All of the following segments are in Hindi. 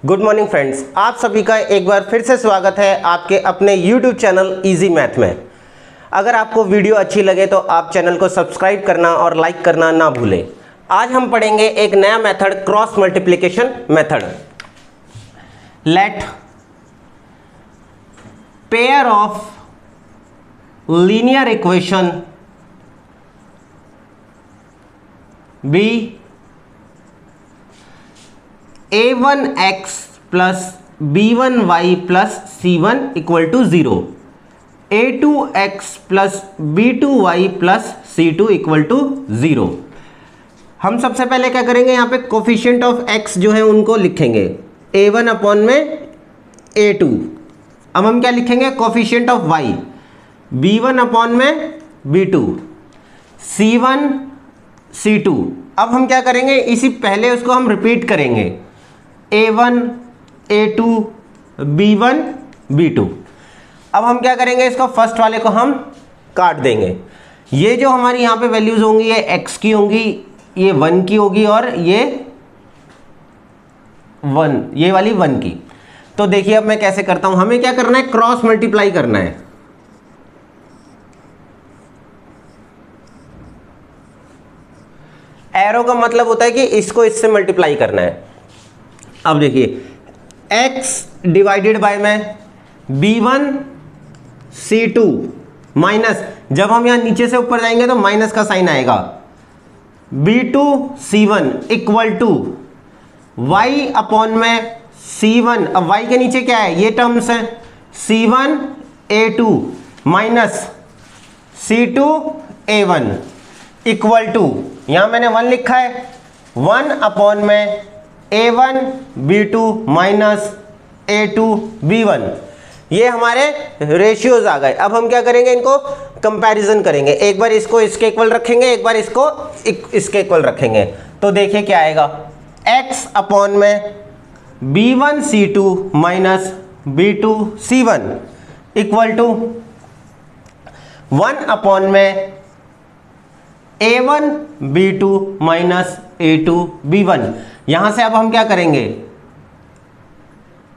गुड मॉर्निंग फ्रेंड्स, आप सभी का एक बार फिर से स्वागत है आपके अपने YouTube चैनल इजी मैथ में। अगर आपको वीडियो अच्छी लगे तो आप चैनल को सब्सक्राइब करना और लाइक करना ना भूलें। आज हम पढ़ेंगे एक नया method, cross multiplication method. Let pair of linear equation be a1x plus b1y plus c1 equal to 0, a2x plus b2y plus c2 equal to 0। हम सबसे पहले क्या करेंगे, यहाँ पे कोफिशिएंट ऑफ x जो है उनको लिखेंगे a1 अपॉन में a2। अब हम क्या लिखेंगे, coefficient of y b1 upon में b2, c1 c2। अब हम क्या करेंगे, इसी पहले उसको हम रिपीट करेंगे a1 a2 b1 b2। अब हम क्या करेंगे, इसको फर्स्ट वाले को हम काट देंगे। ये जो हमारी यहाँ पे वैल्यूज होंगी ये x की होंगी, ये 1 की होगी और ये 1, ये वाली 1 की। तो देखिए अब मैं कैसे करता हूं, हमें क्या करना है, क्रॉस मल्टीप्लाई करना है। एरो का मतलब होता है कि इसको इससे मल्टीप्लाई करना है। अब देखिए x डिवाइडेड बाय में b1 c2 माइनस, जब हम यहां नीचे से ऊपर जाएंगे तो माइनस का साइन आएगा, b2 c1 equal to y upon में c1। अब y के नीचे क्या है, ये टर्म्स है, c1 a2 minus c2 a1 equal to, यहां मैंने 1 लिखा है, 1 अपॉन में a1 b2 minus a2 b1। ये हमारे रेशियोज आ गए। अब हम क्या करेंगे, इनको कंपैरिजन करेंगे। एक बार इसको इसके इक्वल रखेंगे, एक बार इसको इसके इक्वल रखेंगे। तो देखिए क्या आएगा, x अपॉन में b1 c2 minus b2 c1 equal to 1 upon में a1 b2 minus a2 b1। यहां से अब हम क्या करेंगे,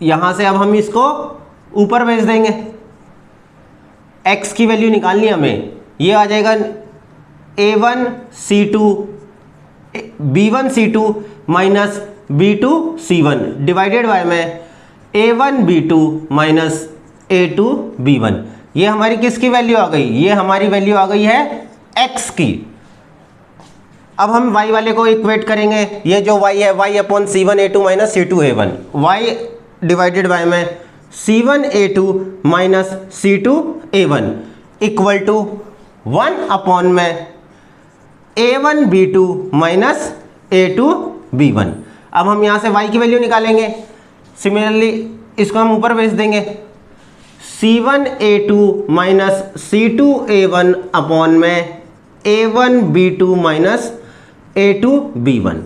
यहां से अब हम इसको ऊपर भेज देंगे, x की वैल्यू निकालनी हमें। ये आ जाएगा a1 c2 b1 c2 minus b2 c1 divided by में a1 b2 minus a2 b1। ये हमारी किसकी वैल्यू आ गई, ये हमारी वैल्यू आ गई है x की। अब हम y वाले को इक्वेट करेंगे, ये जो y है y upon c1 a2 minus c2 a1, y divided by में c1 a2 minus c2 a1 equal to 1 upon में a1 b2 minus a2 b1। अब हम यहाँ से y की वैल्यू निकालेंगे। सिमिलरली इसको हम ऊपर भेज देंगे, c1 a2 minus c2 a1 upon में a1 b2 minus a2 b1।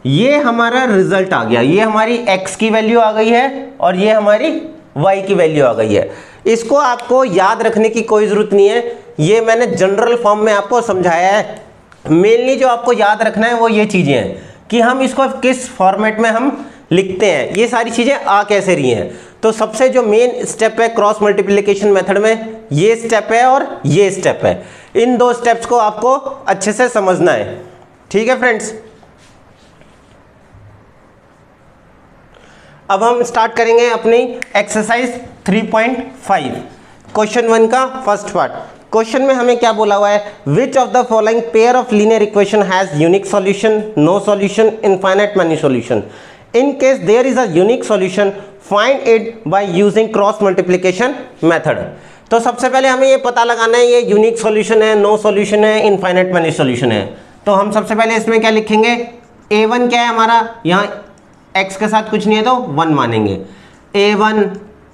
ये हमारा रिजल्ट आ गया, ये हमारी x की वैल्यू आ गई है और ये हमारी y की वैल्यू आ गई है। इसको आपको याद रखने की कोई ज़रूरत नहीं है, ये मैंने जनरल फॉर्म में आपको समझाया है। मेनली जो आपको याद रखना है वो ये चीज़ें हैं कि हम इसको किस फॉर्मेट में हम लिखते हैं, ये सारी चीज़ें आ कैसे रही हैं। तो सबसे जो मेन स्टेप है क्रॉस मल्टीप्लिकेशन मेथड में, ये स्टेप है और ये स्टेप है। इन दो स्टेप्स को आपको अच्छे से समझना है, ठीक है फ्रेंड्स। अब हम स्टार्ट करेंगे अपनी एक्सरसाइज 3.5, क्वेश्चन 1 का फर्स्ट पार्ट। क्वेश्चन में हमें क्या बोला हुआ है, which of the following pair of linear equation has unique solution, no solution, infinite many solution. In case there is a unique solution find it by using cross multiplication method. तो सबसे पहले हमें ये पता लगाना है ये यूनिक सॉल्यूशन है, नो सॉल्यूशन है, इनफाइनाइट मैनी सॉल्यूशन है। तो हम सबसे पहले इसमें क्या लिखेंगे, a1 क्या है हमारा, यहाँ x के साथ कुछ नहीं है तो 1 मानेंगे, a1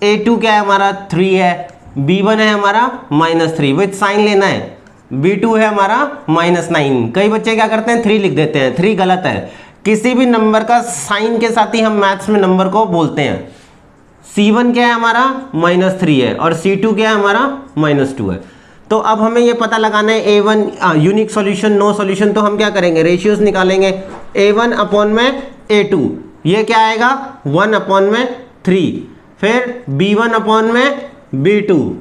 a2 क्या है हमारा 3 है, b1 है हमारा -3 विथ साइन लेना है, b2 है हमारा -9। कई बच्चे क्या करते हैं 3 लिख देते हैं, 3 गलत है। किसी भी नंबर का साइन के साथ ही हम मैथ्स में नंबर को बोलते हैं। c1 क्या है हमारा -3 है और c2 क्या है हमारा -2 है। तो अब हमें ये पता लगाना है a1 unique solution, no solution. तो हम क्या करेंगे, रेशियोज निकालेंगे, a1 अपॉन में a2, ये क्या आएगा 1 अपॉन में 3, फिर b1 अपॉन में b2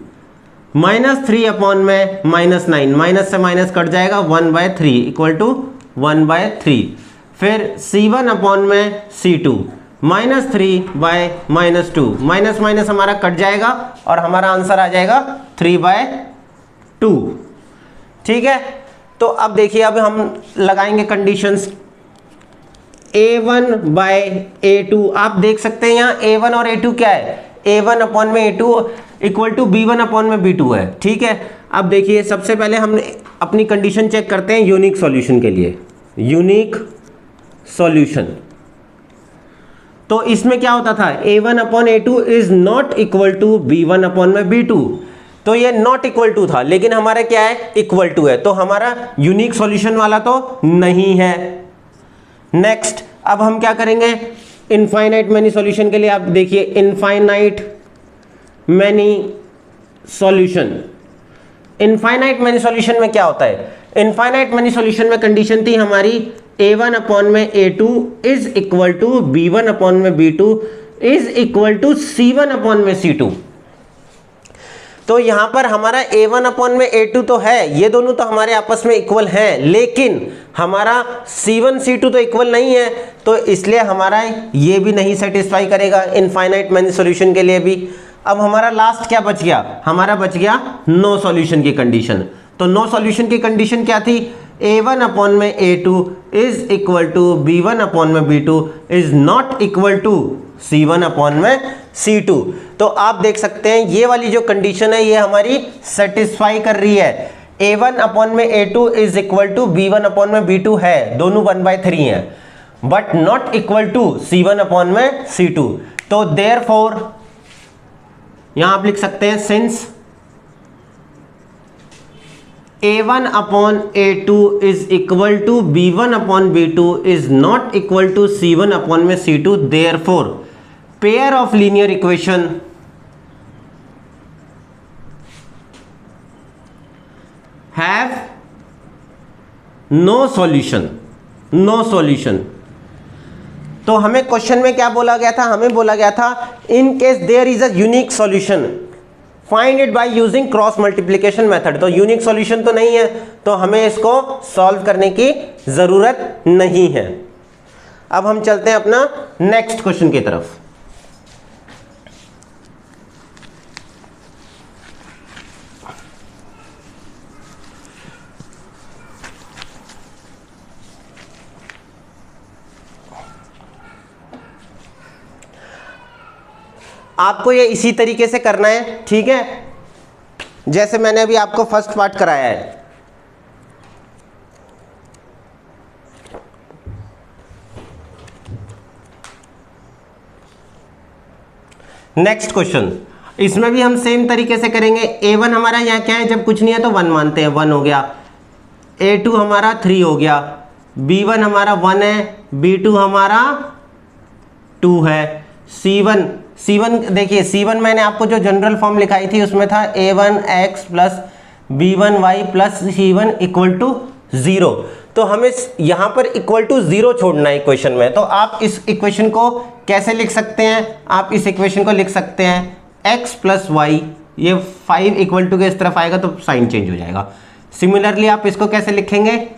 -3 अपॉन में -9, माइनस से माइनस कट जाएगा 1/3 इक्वल टू 1/3, फिर c1 अपॉन में c2 -3/-2, माइनस माइनस हमारा कट जाएगा और हमारा आंसर आ जाएगा 3/2। ठीक है, तो अब देखिए, अब हम लगाएंगे कंडीशंस a1/a2। आप देख सकते हैं यहाँ a1 और a2 क्या है, a1 अपॉन में a2 equal to b1 upon में b2 है। ठीक है, अब देखिए सबसे पहले हम अपनी कंडीशन चेक करते हैं यूनिक सॉल्यूशन के लिए। यूनिक सॉल्यूशन, तो इसमें क्या होता था, a1 upon a2 is not equal to b1 upon में b2, तो ये नॉट इक्वल टू था, लेकिन हमारा क्या है, इक्वल टू है, तो हमारा यूनिक सॉल्यूशन वाला तो नहीं है। नेक्स्ट, अब हम क्या करेंगे इनफाइनाइट मैनी सॉल्यूशन के लिए। आप देखिए infinite many solution, infinite many solution में क्या होता है, इनफाइनाइट मैनी सॉल्यूशन में कंडीशन थी हमारी a1 अपॉन में a2 is equal to b1 upon में b2 is equal to c1 upon में c2। तो यहां पर हमारा a1 अपॉन में a2 तो है, ये दोनों तो हमारे आपस में इक्वल हैं, लेकिन हमारा c1 c2 तो इक्वल नहीं है, तो इसलिए हमारा ये भी नहीं सेटिस्फाई करेगा इनफाइनाइट मैनी सॉल्यूशन के लिए भी। अब हमारा लास्ट क्या बच गया, हमारा बच गया नो सॉल्यूशन की कंडीशन। तो नो सॉल्यूशन की कंडीशन क्या थी, a1 अपॉन में a2 is equal to b1 upon में b2 is not equal to c1 upon में c2। तो आप देख सकते हैं ये वाली जो कंडीशन है ये हमारी सेटिस्फाई कर रही है। a1 अपॉन में a2 is equal to b1 upon में b2 है, दोनों 1/3 हैं, but not equal to c1 upon में c2। तो देयरफॉर यहां आप लिख सकते हैं since a1 upon a2 is equal to b1 upon b2 is not equal to c1 upon में c2, therefore pair of linear equation have no solution. No solution, तो हमें क्वेश्चन में क्या बोला गया था, हमें बोला गया था in case there is a unique solution find it by using cross multiplication method. तो यूनिक सॉल्यूशन तो नहीं है, तो हमें इसको सॉल्व करने की जरूरत नहीं है। अब हम चलते हैं अपना नेक्स्ट क्वेश्चन की तरफ। आपको ये इसी तरीके से करना है, ठीक है, जैसे मैंने अभी आपको फर्स्ट पार्ट कराया है। नेक्स्ट क्वेश्चन, इसमें भी हम सेम तरीके से करेंगे। a1 हमारा यहाँ क्या है, जब कुछ नहीं है तो 1 मानते हैं, 1 हो गया। a2 हमारा 3 हो गया। b1 हमारा 1 है, b2 हमारा 2 है। C1 देखिए, C1 मैंने आपको जो जनरल फॉर्म लिखाई थी उसमें था a1x plus b1y plus c1 equal to 0। तो हमें यहाँ पर इक्वल टू 0 छोड़ना है इक्वेशन में। तो आप इस इक्वेशन को कैसे लिख सकते हैं, आप इस इक्वेशन को लिख सकते हैं x प्लस वाई, ये 5 इक्वल टू के इस तरफ आएगा तो साइन चेंज हो जाएगा। सिमिलरली आप इसको कैसे लिखेंगे,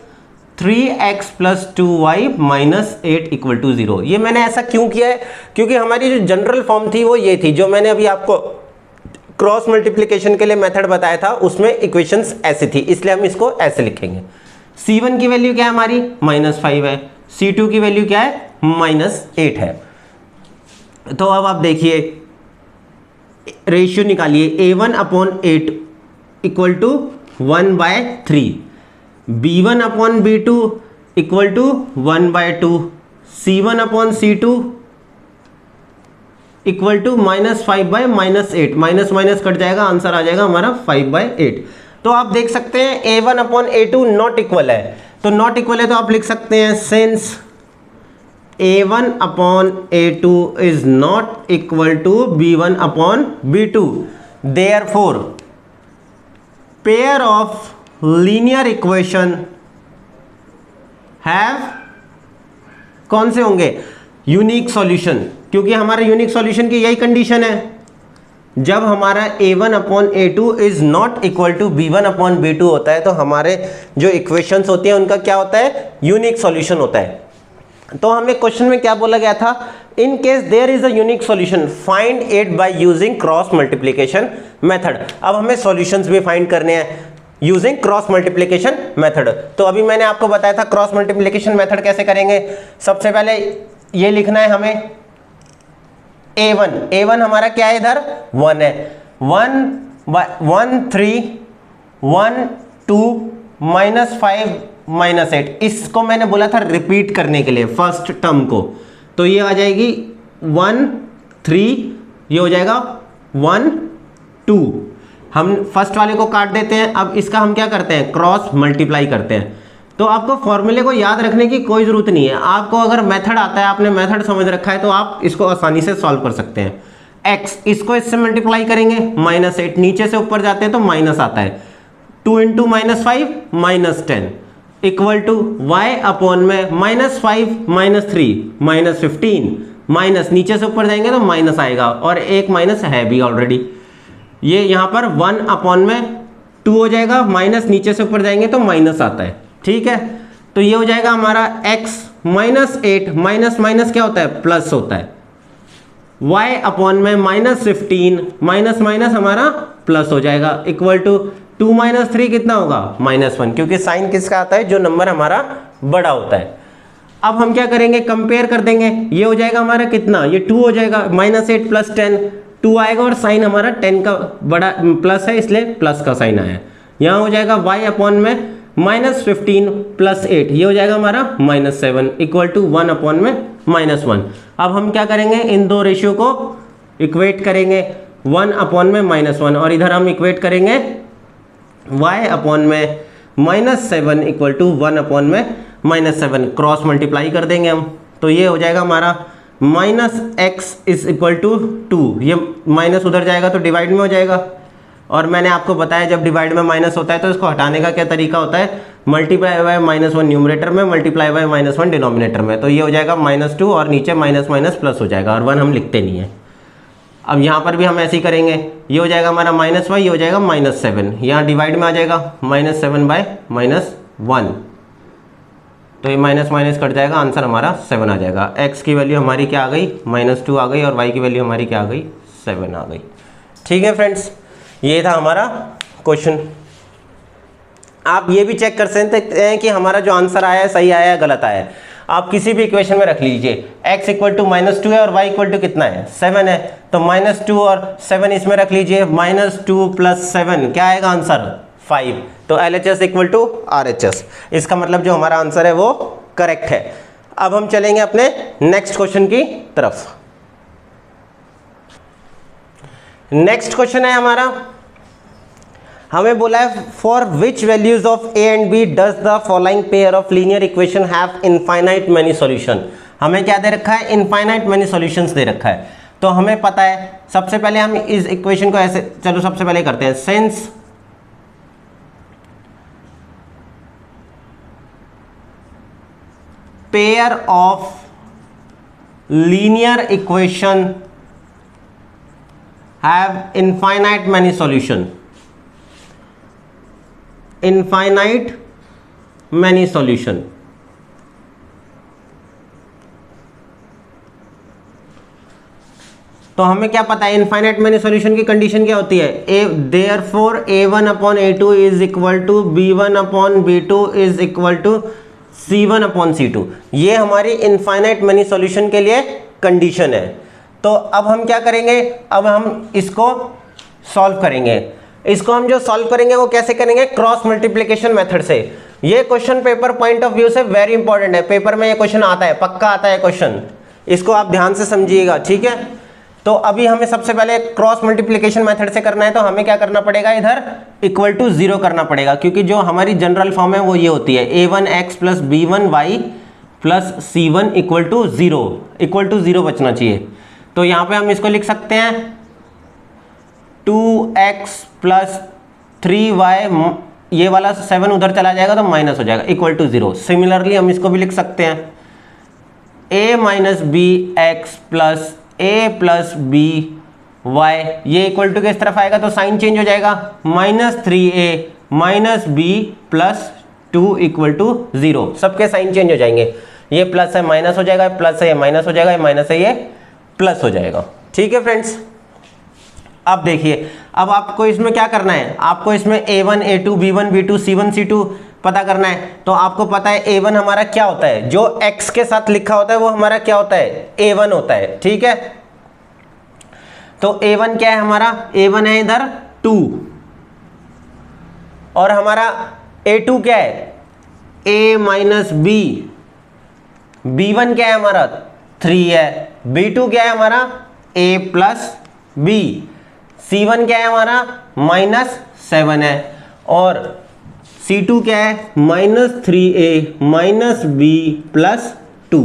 3x plus 2y minus 8 equal to 0। ये मैंने ऐसा क्यों किया है, क्योंकि हमारी जो जनरल फॉर्म थी वो ये थी, जो मैंने अभी आपको क्रॉस मल्टीप्लिकेशन के लिए मेथड बताया था उसमें इक्वेशंस ऐसी थी, इसलिए हम इसको ऐसे लिखेंगे। C1 की वैल्यू क्या है हमारी, -5 है। C2 की वैल्यू क्या है, -8 है। तो अब आप देखिए रेशियो निकालिए, a1 upon 8 equal to 1/3, b1 upon b2 equal to 1/2, c1 upon c2 equal to -5/-8, minus minus cut जाएगा, आंसर आ जाएगा हमारा 5/8। तो आप देख सकते हैं a1 upon a2 not equal है, तो नॉट इक्वल है तो आप लिख सकते हैं since a1 upon a2 is not equal to b1 upon b2, therefore pair of linear equation have, कौन से होंगे, यूनिक सॉल्यूशन, क्योंकि हमारा यूनिक सॉल्यूशन की यही कंडीशन है, जब हमारा a1 upon a2 is not equal to b1 upon b2 होता है तो हमारे जो इक्वेशंस होती हैं उनका क्या होता है, यूनिक सॉल्यूशन होता है। तो हमें क्वेश्चन में क्या बोला गया था, in case there is a unique solution find it by using cross multiplication method. अब हमें सॉल्यूशंस भी फाइंड करने हैं यूजिंग क्रॉस मल्टीप्लिकेशन मेथड। तो अभी मैंने आपको बताया था क्रॉस मल्टीप्लिकेशन मेथड कैसे करेंगे। सबसे पहले ये लिखना है हमें a1 हमारा क्या है, इधर 1 है, 1 3 1 2 -5 -8, इसको मैंने बोला था रिपीट करने के लिए फर्स्ट टर्म को, तो ये आ जाएगी 1 3, ये हो जाएगा 1 2, हम फर्स्ट वाले को काट देते हैं। अब इसका हम क्या करते हैं, क्रॉस मल्टीप्लाई करते हैं। तो आपको फॉर्मूले को याद रखने की कोई ज़रूरत नहीं है, आपको अगर मेथड आता है, आपने मेथड समझ रखा है तो आप इसको आसानी से सॉल्व कर सकते हैं। x इसको इससे मल्टीप्लाई करेंगे, -8, नीचे से ऊपर जाते हैं तो माइनस आता है, 2 × -5 -10 इक्वल टू y अपॉन में -5 -3 -15 माइनस, नीचे से ऊपर जाएंगे तो माइनस आएगा और एक माइनस है भी ऑलरेडी, ये यहाँ पर 1 अपॉन में 2 हो जाएगा, माइनस नीचे से ऊपर जाएंगे तो माइनस आता है, ठीक है। तो ये हो जाएगा हमारा x -8 माइनस माइनस क्या होता है, प्लस होता है, y अपॉन में -15 माइनस माइनस हमारा प्लस हो जाएगा इक्वल टू 2 - 3 कितना होगा, -1, क्योंकि साइन किसका आता है, जो नंबर हमारा बड़ा होता है। अब हम क्या करेंगे, कंपेयर कर देंगे, ये हो जाएगा हमारा कितना, ये 2 हो जाएगा, -8 + 10 2 आएगा और साइन हमारा 10 का बड़ा प्लस है इसलिए प्लस का साइन आया। यहाँ हो जाएगा y अपॉन में -15 + 8, ये हो जाएगा हमारा -7 इक्वल टू 1 अपॉन में -1। अब हम क्या करेंगे, इन दो रेशियो को इक्वेट करेंगे, 1 अपॉन में -1 और इधर हम इक्वेट करेंगे y अपॉन में -7 इक्वल टू 1 अपॉन में -7, क्रॉस मल्टीप्लाई कर देंगे हम, तो ये हो जाएगा हमारा -x इज इक्वल टू 2, ये माइनस उधर जाएगा तो डिवाइड में हो जाएगा। और मैंने आपको बताया जब डिवाइड में माइनस होता है तो इसको हटाने का क्या तरीका होता है, मल्टीप्लाई बाय -1 न्यूमरेटर में, मल्टीप्लाई बाय -1 डिनोमिनेटर में, तो ये हो जाएगा -2 और नीचे माइनस माइनस प्लस हो जाएगा और 1 हम लिखते नहीं है। अब यहाँ पर भी हम ऐसे ही करेंगे, ये हो जाएगा हमारा -y, ये हो जाएगा -7, यहाँ डिवाइड में आ जाएगा -7 बाय -1, तो ये माइनस माइनस कट जाएगा, आंसर हमारा 7 आ जाएगा। x की वैल्यू हमारी क्या आ गई, -2 आ गई और y की वैल्यू हमारी क्या आ गई, 7 आ गई। ठीक है फ्रेंड्स, ये था हमारा क्वेश्चन। आप ये भी चेक कर सकते हैं कि हमारा जो आंसर आया है सही आया है गलत आया है। आप किसी भी इक्वेशन में रख लीजिए, x इक्वल टू -2 है और y इक्वल टू कितना है, 7 है, तो -2 और 7 इसमें रख लीजिए, -2 + 7 क्या आएगा आंसर, 5, तो LHS इक्वल टू RHS, इसका मतलब जो हमारा आंसर है वो करेक्ट है। अब हम चलेंगे अपने नेक्स्ट क्वेश्चन की तरफ। नेक्स्ट क्वेश्चन है हमारा, हमें बोला है for which values of a and b does the following pair of linear equation have infinite many solution. हमें क्या दे रखा है, इनफाइनाइट मैनी सॉल्यूशंस दे रखा है। तो हमें पता है, सबसे पहले हम इस इक्वेशन को ऐसे, चलो सबसे पहले करते हैं, since pair of linear equation have infinite many solution, infinite many solution। तो हमें क्या पता है इनफाइनाइट मैनी सॉल्यूशन की कंडीशन क्या होती है, therefore a1 upon a2 is equal to b1 upon b2 is equal to c1 upon c2। ये हमारी इनफाइनाइट मैनी सॉल्यूशन के लिए कंडीशन है। तो अब हम क्या करेंगे, अब हम इसको सॉल्व करेंगे। इसको हम जो सॉल्व करेंगे वो कैसे करेंगे, क्रॉस मल्टीप्लिकेशन मेथड से। ये question paper point of view से वेरी इंपॉर्टेंट है, पेपर में ये क्वेश्चन आता है, पक्का आता है क्वेश्चन, इसको आप ध्यान से समझिएगा, ठीक है। तो अभी हमें सबसे पहले क्रॉस मल्टीप्लिकेशन मेथड से करना है, तो हमें क्या करना पड़ेगा, इधर इक्वल टू 0 करना पड़ेगा, क्योंकि जो हमारी जनरल फॉर्म है वो ये होती है, a1x + b1y + c1 equal to 0 बचना चाहिए। तो यहाँ पे हम इसको लिख सकते हैं 2x + 3y, ये वाला 7 उधर चला जाएगा तो माइनस हो जाएगा, इक्वल टू 0। सिमिलरली हम इसको भी लिख सकते हैं a minus b x plus a plus b y, ये इक्वल टू किस तरफ आएगा तो साइन चेंज हो जाएगा, -3a minus b plus 2 equal to 0, सबके साइन चेंज हो जाएंगे, ये प्लस है माइनस हो जाएगा, प्लस है ये माइनस हो जाएगा, ये माइनस है ये प्लस हो जाएगा। ठीक है फ्रेंड्स, अब देखिए, अब आपको इसमें क्या करना है, आपको इसमें a1 a2 b1 b2 c1 c2 पता करना है। तो आपको पता है a1 हमारा क्या होता है, जो x के साथ लिखा होता है वो हमारा क्या होता है, a1 होता है। ठीक है, तो a1 क्या है हमारा, a1 है इधर 2, और हमारा a2 क्या है, a माइनस b, b1 क्या है हमारा 3 है, b2 क्या है हमारा a प्लस b, c1 क्या है हमारा -7 है, और c2 क्या है -3a माइनस b प्लस 2।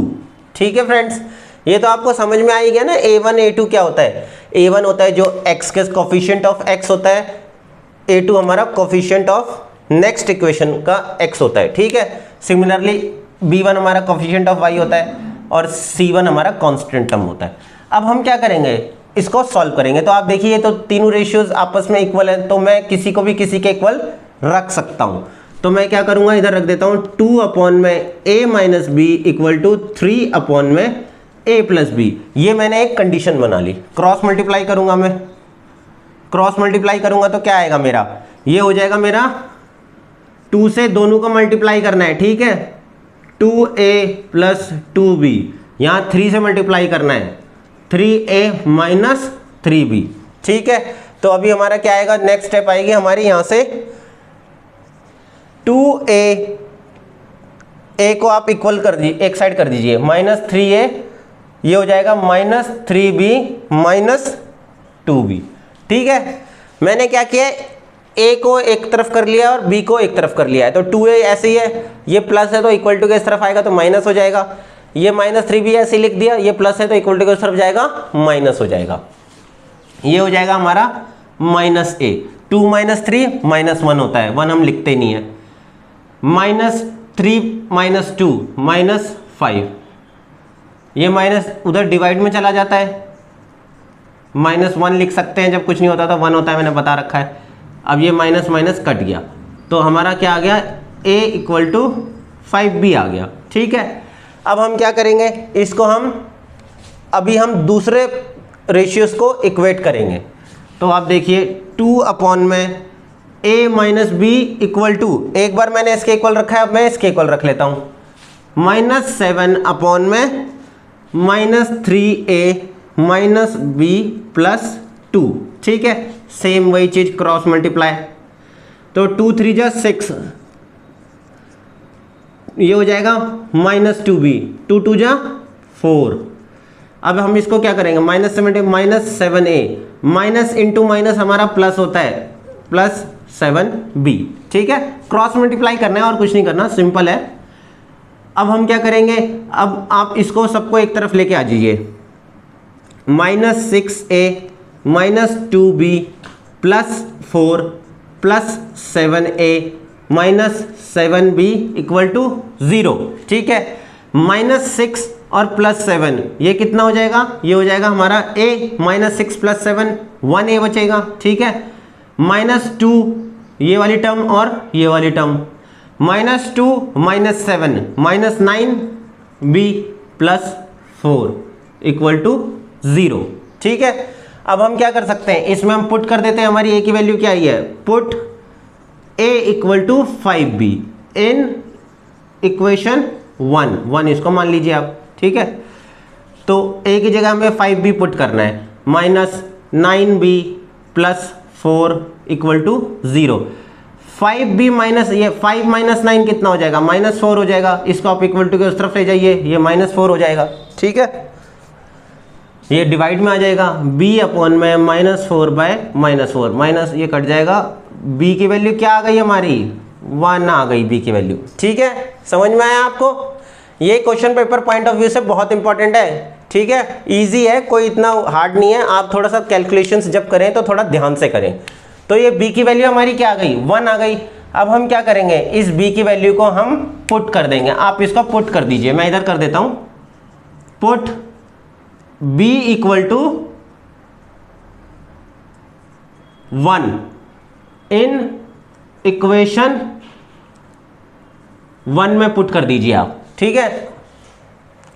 ठीक है फ्रेंड्स, ये तो आपको समझ में आ ही गया ना। a1 a2 क्या होता है, a1 होता है जो x के कोफिशिएंट ऑफ x होता है, a2 हमारा कोफिशिएंट ऑफ नेक्स्ट इक्वेशन का x होता है। ठीक है, सिमिलरली b1 हमारा कोफिशिएंट ऑफ y होता है, और c1 हमारा कांस्टेंट टर्म होता है। अब हम क्या करेंगे, इसको सॉल्व करेंगे। तो आप देखिए, ये तो तीनों रेशियोज आपस में इक्वल है, तो मैं किसी को भी किसी के इक्वल रख सकता हूं। तो मैं क्या करूंगा, इधर रख देता हूं 2 अपॉन में a minus b equal to 3 upon में a प्लस बी। ये मैंने एक कंडीशन बना ली। क्रॉस मल्टीप्लाई करूंगा, मैं क्रॉस मल्टीप्लाई करूंगा तो क्या आएगा मेरा, ये हो जाएगा मेरा 2 से दोनों को मल्टीप्लाई करना है। ठीक है, 2a प्लस 2b, यहाँ 3 से मल्टीप्लाई करना है, 3a माइनस 3b। ठीक है, तो अभी हमारा क्या आएगा, नेक्स्ट स्टेप आएगी हमारी यहाँ से 2a, a को आप इक्वल कर दीजिए, एक साइड कर दीजिए, -3a, ये हो जाएगा -3b माइनस 2b। ठीक है, मैंने क्या किया, a को एक तरफ कर लिया और b को एक तरफ कर लिया है, तो 2a ऐसे ही है, ये प्लस है तो इक्वल टू किस तरफ आएगा तो माइनस हो जाएगा, ये -3b ऐसे लिख दिया, ये प्लस है तो इक्वल टू किस तरफ जाएगा, माइनस हो जाएगा, ये हो जाएगा हमारा -a। 2 - 3 -1 होता है, 1 हम लिखते नहीं है, -3 - 2 -5, ये माइनस उधर डिवाइड में चला जाता है, -1 लिख सकते हैं, जब कुछ नहीं होता तो 1 होता है, मैंने बता रखा है। अब ये माइनस माइनस कट गया, तो हमारा क्या आ गया, a इक्वल टू 5b आ गया। ठीक है, अब हम क्या करेंगे, इसको अभी हम दूसरे रेशियोज को इक्वेट करेंगे। तो आप देखिए 2 अपॉन में a minus b equal to, एक बार मैंने इसके इक्वल रखा है, अब मैं इसके इक्वल रख लेता हूँ, -7 अपॉन में -3a माइनस बी प्लस 2। ठीक है, सेम वही चीज, क्रॉस मल्टीप्लाई, तो 2 3 जा 6, ये हो जाएगा -2b, 2 2 जा 4। अब हम इसको क्या करेंगे, -7a, माइनस इंटू माइनस हमारा प्लस होता है, +7b। ठीक है, क्रॉस मल्टीप्लाई करना है और कुछ नहीं करना, सिंपल है। अब हम क्या करेंगे, अब आप इसको सबको एक तरफ लेके आ जाइए, -6a minus 2b plus 4 plus 7a minus 7b equal to 0। ठीक है, -6 और +7, ये कितना हो जाएगा, ये हो जाएगा हमारा a, -6 + 7 1a बचेगा। ठीक है, -2 ये वाली टर्म और ये वाली term, -2 -7 -9b plus 4 equal to 0। ठीक है, अब हम क्या कर सकते हैं, इसमें हम पुट कर देते हैं, हमारी a की वैल्यू क्या आई है, put a equal to 5b in equation 1 इसको मान लीजिए आप। ठीक है, तो a की जगह हमें 5b पुट करना है, -9b plus 4 equal to 0। 5b minus ये 5 - 9 कितना हो जाएगा, -4 हो जाएगा, इसको आप इक्वल टू के उस तरफ ले जाइए, ये -4 हो जाएगा। ठीक है, ये डिवाइड में आ जाएगा, b अपॉन में -4 बाय -4, माइनस ये कट जाएगा, b की वैल्यू क्या आ गई हमारी, 1 आ गई b की वैल्यू। ठीक है, समझ में आया आपको, ये question paper point of view से बहुत इंपॉर्टेंट है। ठीक है, इजी है, कोई इतना हार्ड नहीं है, आप थोड़ा सा कैलकुलेशंस जब करें तो थोड़ा ध्यान से करें। तो ये b की वैल्यू हमारी क्या आ गई, 1 आ गई। अब हम क्या करेंगे, इस b की वैल्यू को हम पुट कर देंगे, आप इसको पुट कर दीजिए, मैं इधर कर देता हूँ, put b equal to 1 in equation 1 में पुट कर दीजिए आप, ठीक है।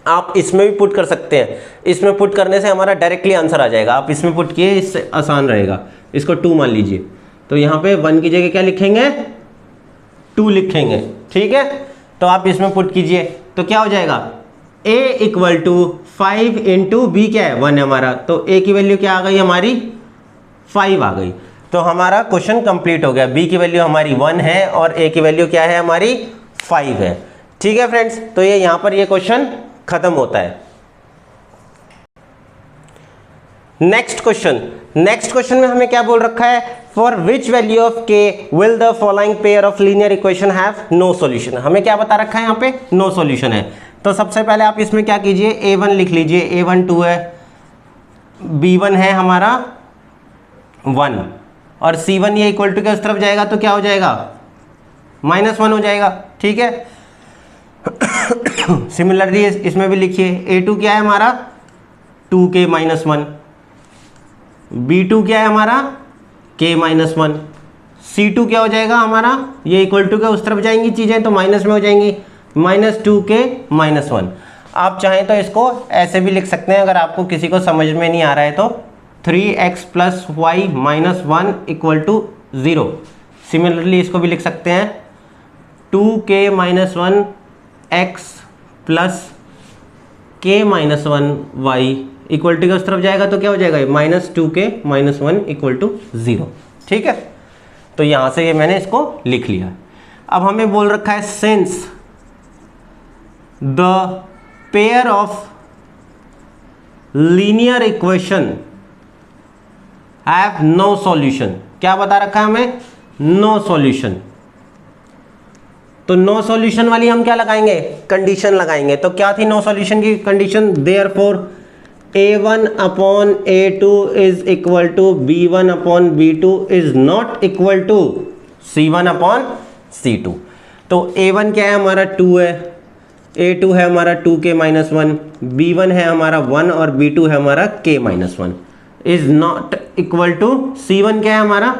आप इसमें भी पुट कर सकते हैं, इसमें पुट करने से हमारा डायरेक्टली आंसर आ जाएगा। आप इसमें पुट किए, इससे आसान रहेगा। इसको 2 मान लीजिए, तो यहाँ पे 1 की जगह क्या लिखेंगे, 2 लिखेंगे, ठीक है। तो आप इसमें पुट कीजिए, तो क्या हो जाएगा, a equal to 5 into b क्या है, 1 है हमारा, तो a की वैल्यू क्या आ गई हमारी, 5 आ गई। तो हमारा क्वेश्चन कंप्लीट हो गया। b की वैल्यू हमारी 1 है और a की वैल्यू क्या है हमारी, 5 है, ठीक है फ्रेंड्स। तो ये यहाँ पर ये क्वेश्चन खत्म होता है। नेक्स्ट क्वेश्चन में हमें क्या बोल रखा है, for which value of k will the following pair of linear equation have no solution. हमें क्या बता रखा है यहाँ पे, नो सॉल्यूशन है। तो सबसे पहले आप इसमें क्या कीजिए, a1 लिख लीजिए, a1 2 है, b1 है हमारा 1 और c1 ये इक्वल टू के उस तरफ जाएगा तो क्या हो जाएगा, -1 हो जाएगा, ठीक है। सिमिलरली इसमें भी लिखिए, a2 क्या है हमारा 2k -1, b2 क्या है हमारा k -1, c2 क्या हो जाएगा हमारा, ये इक्वल टू के उस तरफ जाएंगी चीज़ें तो माइनस में हो जाएंगी, -2k -1। आप चाहें तो इसको ऐसे भी लिख सकते हैं, अगर आपको किसी को समझ में नहीं आ रहा है तो 3x + y - 1 = 0। सिमिलरली इसको भी लिख सकते हैं 2k - 1 x + k - 1 y equal to के उस तरफ जाएगा तो क्या हो जाएगा, -2k - 1 = 0, ठीक है। तो यहाँ से ये मैंने इसको लिख लिया। अब हमें बोल रखा है since the pair of linear equation have no solution. क्या बता रखा है हमें, नो सॉल्यूशन। तो नो सॉल्यूशन वाली हम क्या लगाएंगे, कंडीशन लगाएंगे। तो क्या थी नो सॉल्यूशन की condition, therefore a1 upon a2 is equal to b1 upon b2 is not equal to c1 upon c2। तो a1 क्या है हमारा 2 है, a2 है हमारा 2k - 1, b1 है हमारा 1 और b2 है हमारा k - 1 is not equal to c1 क्या है हमारा,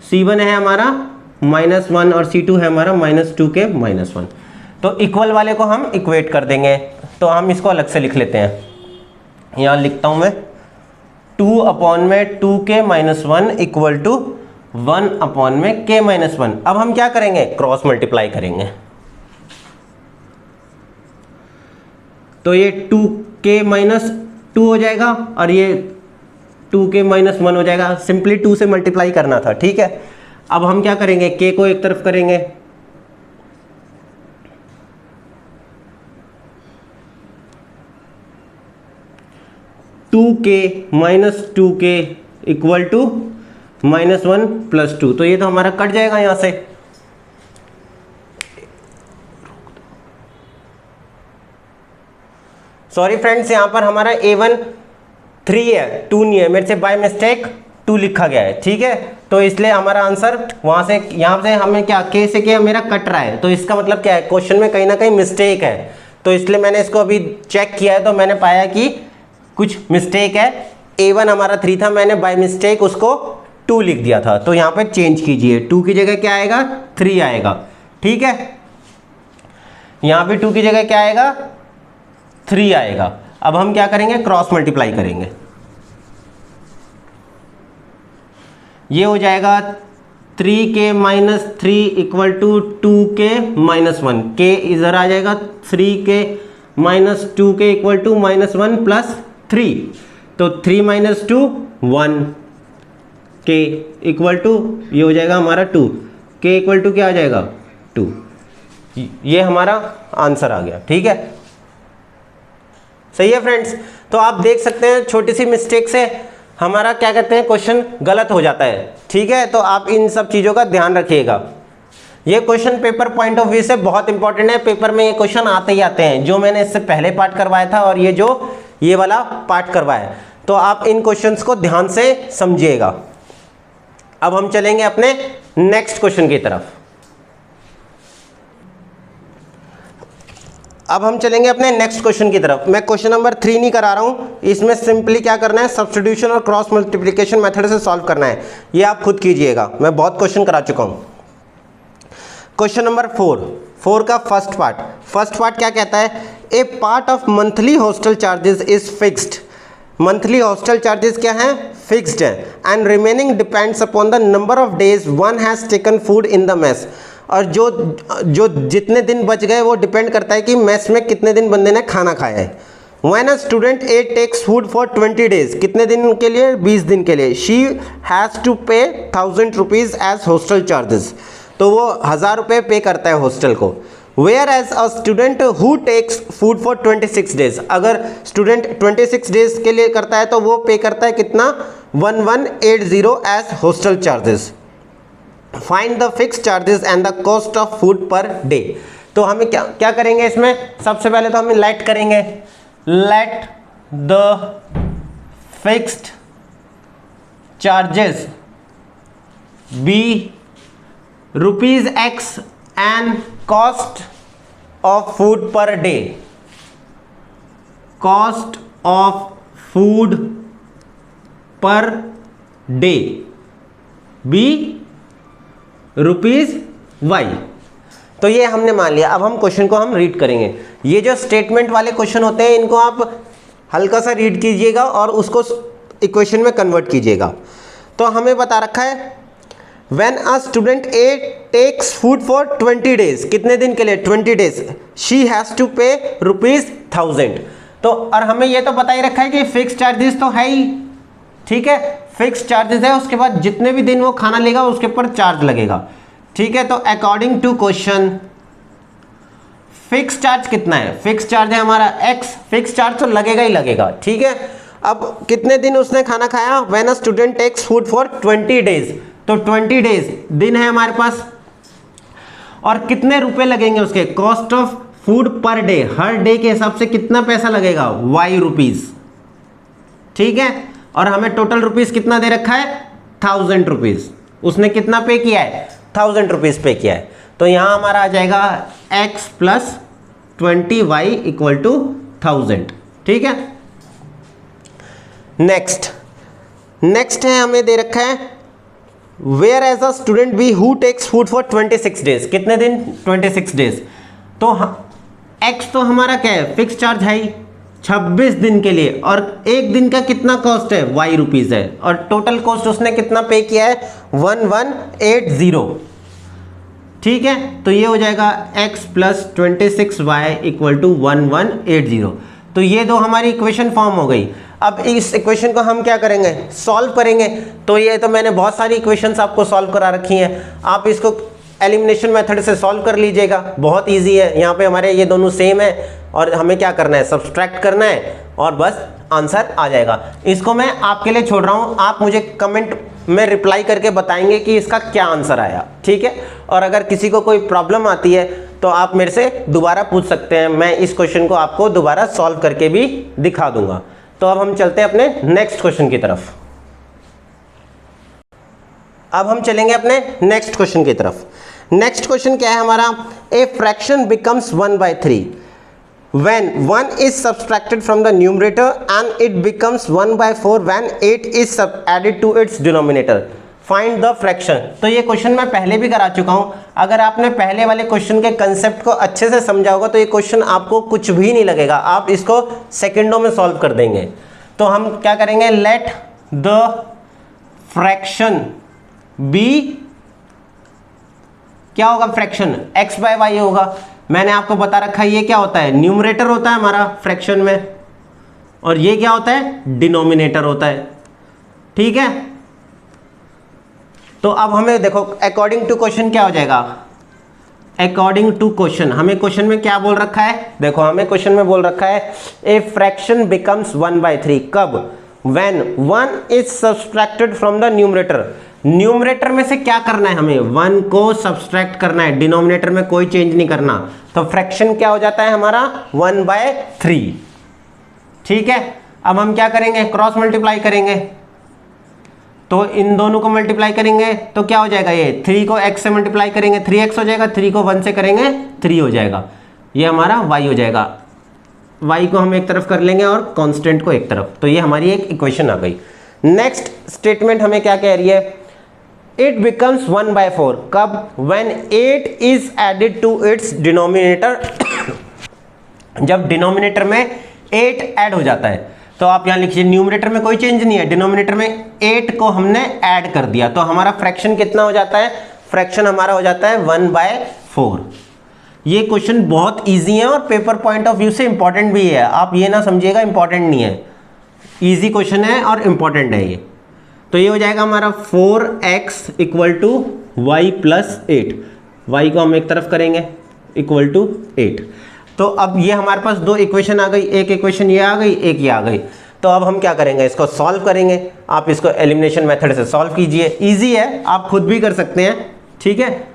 c1 है हमारा -1 और c2 है हमारा -2k - 1। तो इक्वल वाले को हम इक्वेट कर देंगे, तो हम इसको अलग से लिख लेते हैं। यहाँ लिखता हूँ मैं 2 अपॉन में 2k - 1 इक्वल टू 1 अपॉन में k - 1। अब हम क्या करेंगे, क्रॉस मल्टीप्लाई करेंगे। तो ये 2k - 2 हो जाएगा और ये 2k - 1 हो जाएगा। सिंपली 2 से मल्टीप्लाई करना था, ठीक है। अब हम क्या करेंगे, k को एक तरफ करेंगे, -2k इक्वल टू -1 + 2। तो ये तो हमारा कट जाएगा यहां से। सॉरी फ्रेंड्स, यहां पर हमारा a1 3 है, 2 नहीं है, मेरे से बाय मिस्टेक 2 लिखा गया है, ठीक है। तो इसलिए हमारा आंसर वहां से, यहां से हमें क्या k से क्या मेरा कट रहा है, तो इसका मतलब क्या है, क्वेश्चन में कहीं ना कहीं मिस्टेक है। तो इसलिए मैंने इसको अभी चेक किया है तो मैंने पाया कि कुछ मिस्टेक है। a1 हमारा 3 था, मैंने बाय मिस्टेक उसको 2 लिख दिया था। तो यहाँ पे चेंज कीजिए, 2 की जगह क्या आएगा, 3 आएगा, ठीक है। यहाँ पे 2 की जगह क्या आएगा, 3 आएगा। अब हम क्या करेंगे, क्रॉस मल्टीप्लाई करेंगे। ये हो जाएगा 3k - 3 equal to 2k - 1। k इधर आ जाएगा, 3k - 2k इक्वल टू -1 + 3। तो 3 - 2 1, k इक्वल टू ये हो जाएगा हमारा 2, k इक्वल टू क्या आ जाएगा 2। ये हमारा आंसर आ गया, ठीक है। सही है फ्रेंड्स। तो आप देख सकते हैं छोटी सी मिस्टेक से हमारा क्या कहते हैं क्वेश्चन गलत हो जाता है, ठीक है। तो आप इन सब चीज़ों का ध्यान रखिएगा। ये question paper point of view से बहुत इंपॉर्टेंट है। पेपर में ये क्वेश्चन आते ही आते हैं, जो मैंने इससे पहले पार्ट करवाया था और ये वाला पार्ट करवाया। तो आप इन क्वेश्चंस को ध्यान से समझिएगा। अब हम चलेंगे अपने नेक्स्ट क्वेश्चन की तरफ। अब हम चलेंगे अपने नेक्स्ट क्वेश्चन की तरफ। मैं क्वेश्चन नंबर 3 नहीं करा रहा हूँ, इसमें सिंपली क्या करना है, सब्स्टिट्यूशन और क्रॉस मल्टीप्लिकेशन मेथड से सॉल्व करना है। ये आप खुद कीजिएगा, मैं बहुत क्वेश्चन करा चुका हूँ। क्वेश्चन नंबर 4 का फर्स्ट पार्ट क्या कहता है, a part of monthly hostel charges is fixed. Monthly hostel charges क्या है, फिक्स्ड है, and remaining depends upon the number of days one has taken food in the mess. और जो जितने दिन बच गए वो डिपेंड करता है कि मेस में कितने दिन बंदे ने खाना खाया है। When a student A takes food for 20 days, कितने दिन के लिए, 20 दिन के लिए, शी हैज़ टू पे 1000 रुपीज़ एज हॉस्टल चार्जेस। तो वो 1000 रुपये पे करता है हॉस्टल को। Whereas a student who takes food for 26 days, अगर स्टूडेंट 26 डेज के लिए करता है तो वो पे करता है कितना, 1180 as hostel charges. Find the fix charges and the cost of food per day. तो हमें क्या करेंगे इसमें, सबसे पहले तो हमें लेट करेंगे, let the fixed charges be ₹X and cost of food per day, cost of food per day be ₹Y। तो ये हमने मान लिया। अब हम क्वेश्चन को हम रीड करेंगे। ये जो स्टेटमेंट वाले क्वेश्चन होते हैं इनको आप हल्का सा रीड कीजिएगा और उसको इक्वेशन में कन्वर्ट कीजिएगा। तो हमें बता रखा है when a student A takes food for 20 days, कितने दिन के लिए, 20 डेज, शी हैज़ टू पे ₹1000। तो और हमें ये तो बता ही रखा है कि फिक्स चार्जेस तो है ही, ठीक है, फिक्स चार्जेस है, उसके बाद जितने भी दिन वो खाना लेगा उसके ऊपर चार्ज लगेगा, ठीक है। तो according to question fix charge कितना है, फिक्स चार्ज है हमारा X, फिक्स चार्ज तो लगेगा ही लगेगा, ठीक है। अब कितने दिन उसने खाना खाया, when a student takes food for 20 days, तो 20 डेज दिन है हमारे पास, और कितने रुपए लगेंगे उसके, cost of food per day, her day के हिसाब से कितना पैसा लगेगा, Y रुपीज, ठीक है। और हमें टोटल रुपीस कितना दे रखा है, 1000 रुपीज, उसने कितना पे किया है, 1000 रुपीज पे किया है। तो यहां हमारा आ जाएगा X plus 20Y equal to 1000, ठीक है। नेक्स्ट है हमें दे रखा है whereas a student be who takes food for 26 days, कितने दिन, 26 डेज। तो X तो हमारा क्या है, फिक्स चार्ज है ही, 26 दिन के लिए, और एक दिन का कितना कॉस्ट है, Y रुपीज है, और टोटल कॉस्ट उसने कितना पे किया है, 1180, ठीक है। तो ये हो जाएगा X plus 26Y equal to 1180। तो ये दो हमारी इक्वेशन फॉर्म हो गई। अब इस इक्वेशन को हम क्या करेंगे, सॉल्व करेंगे। तो ये तो मैंने बहुत सारी इक्वेशंस आपको सॉल्व करा रखी हैं, आप इसको एलिमिनेशन मेथड से सॉल्व कर लीजिएगा, बहुत इजी है। यहाँ पे हमारे ये दोनों सेम है और हमें क्या करना है, सब्सट्रैक्ट करना है और बस आंसर आ जाएगा। इसको मैं आपके लिए छोड़ रहा हूँ, आप मुझे कमेंट में रिप्लाई करके बताएंगे कि इसका क्या आंसर आया, ठीक है। और अगर किसी को कोई प्रॉब्लम आती है तो आप मेरे से दोबारा पूछ सकते हैं, मैं इस क्वेश्चन को आपको दोबारा सॉल्व करके भी दिखा दूंगा। तो अब हम चलते हैं अपने नेक्स्ट क्वेश्चन की तरफ। अब हम चलेंगे अपने नेक्स्ट क्वेश्चन की तरफ। नेक्स्ट क्वेश्चन क्या है हमारा, a fraction becomes 1/3 when 1 is subtracted from the numerator and it becomes 1/4 when 8 is added to its denominator. Find the fraction। तो ये क्वेश्चन मैं पहले भी करा चुका हूँ, अगर आपने पहले वाले क्वेश्चन के कंसेप्ट को अच्छे से समझा होगा तो ये क्वेश्चन आपको कुछ भी नहीं लगेगा, आप इसको सेकंडों में सॉल्व कर देंगे। तो हम क्या करेंगे, लेट द फ्रैक्शन बी, क्या होगा फ्रैक्शन, X/Y होगा। मैंने आपको बता रखा है ये क्या होता है, न्यूमरेटर होता है हमारा फ्रैक्शन में, और ये क्या होता है, डिनोमिनेटर होता है, ठीक है। तो अब हमें देखो अकॉर्डिंग टू क्वेश्चन क्या हो जाएगा, अकॉर्डिंग टू क्वेश्चन हमें क्वेश्चन में क्या बोल रखा है, देखो हमें क्वेश्चन में बोल रखा है ए फ्रैक्शन बिकम्स 1/3 कब, when 1 is subtracted from the numerator. Numerator में से क्या करना है, हमें 1 को सब्सट्रैक्ट करना है, डिनोमिनेटर में कोई चेंज नहीं करना। तो फ्रैक्शन क्या हो जाता है हमारा 1/3, ठीक है। अब हम क्या करेंगे, क्रॉस मल्टीप्लाई करेंगे, तो इन दोनों को मल्टीप्लाई करेंगे तो क्या हो जाएगा, ये 3 को x से मल्टीप्लाई करेंगे 3x हो जाएगा, 3 को 1 से करेंगे 3 हो जाएगा, ये हमारा y हो जाएगा, y को हम एक तरफ कर लेंगे और कांस्टेंट को एक तरफ, तो ये हमारी एक इक्वेशन आ गई। नेक्स्ट स्टेटमेंट हमें क्या कह रही है, इट बिकम्स 1/4 कब, when 8 is added to its denominator, जब डिनोमिनेटर में 8 ऐड हो जाता है। तो आप यहां लिखिए न्यूमरेटर में कोई चेंज नहीं है, डिनोमिनेटर में 8 को हमने ऐड कर दिया, तो हमारा फ्रैक्शन कितना हो जाता है, फ्रैक्शन हमारा हो जाता है 1/4। ये क्वेश्चन बहुत इजी है और पेपर पॉइंट ऑफ व्यू से इंपॉर्टेंट भी है, आप ये ना समझिएगा इंपॉर्टेंट नहीं है, इजी क्वेश्चन है और इंपॉर्टेंट है ये। तो ये हो जाएगा हमारा 4x = y + 8, y को हम एक तरफ करेंगे = 8। तो अब ये हमारे पास दो इक्वेशन आ गई, एक इक्वेशन ये आ गई, एक ये आ गई। तो अब हम क्या करेंगे, इसको सॉल्व करेंगे। आप इसको एलिमिनेशन मेथड से सॉल्व कीजिए, इजी है, आप खुद भी कर सकते हैं, ठीक है।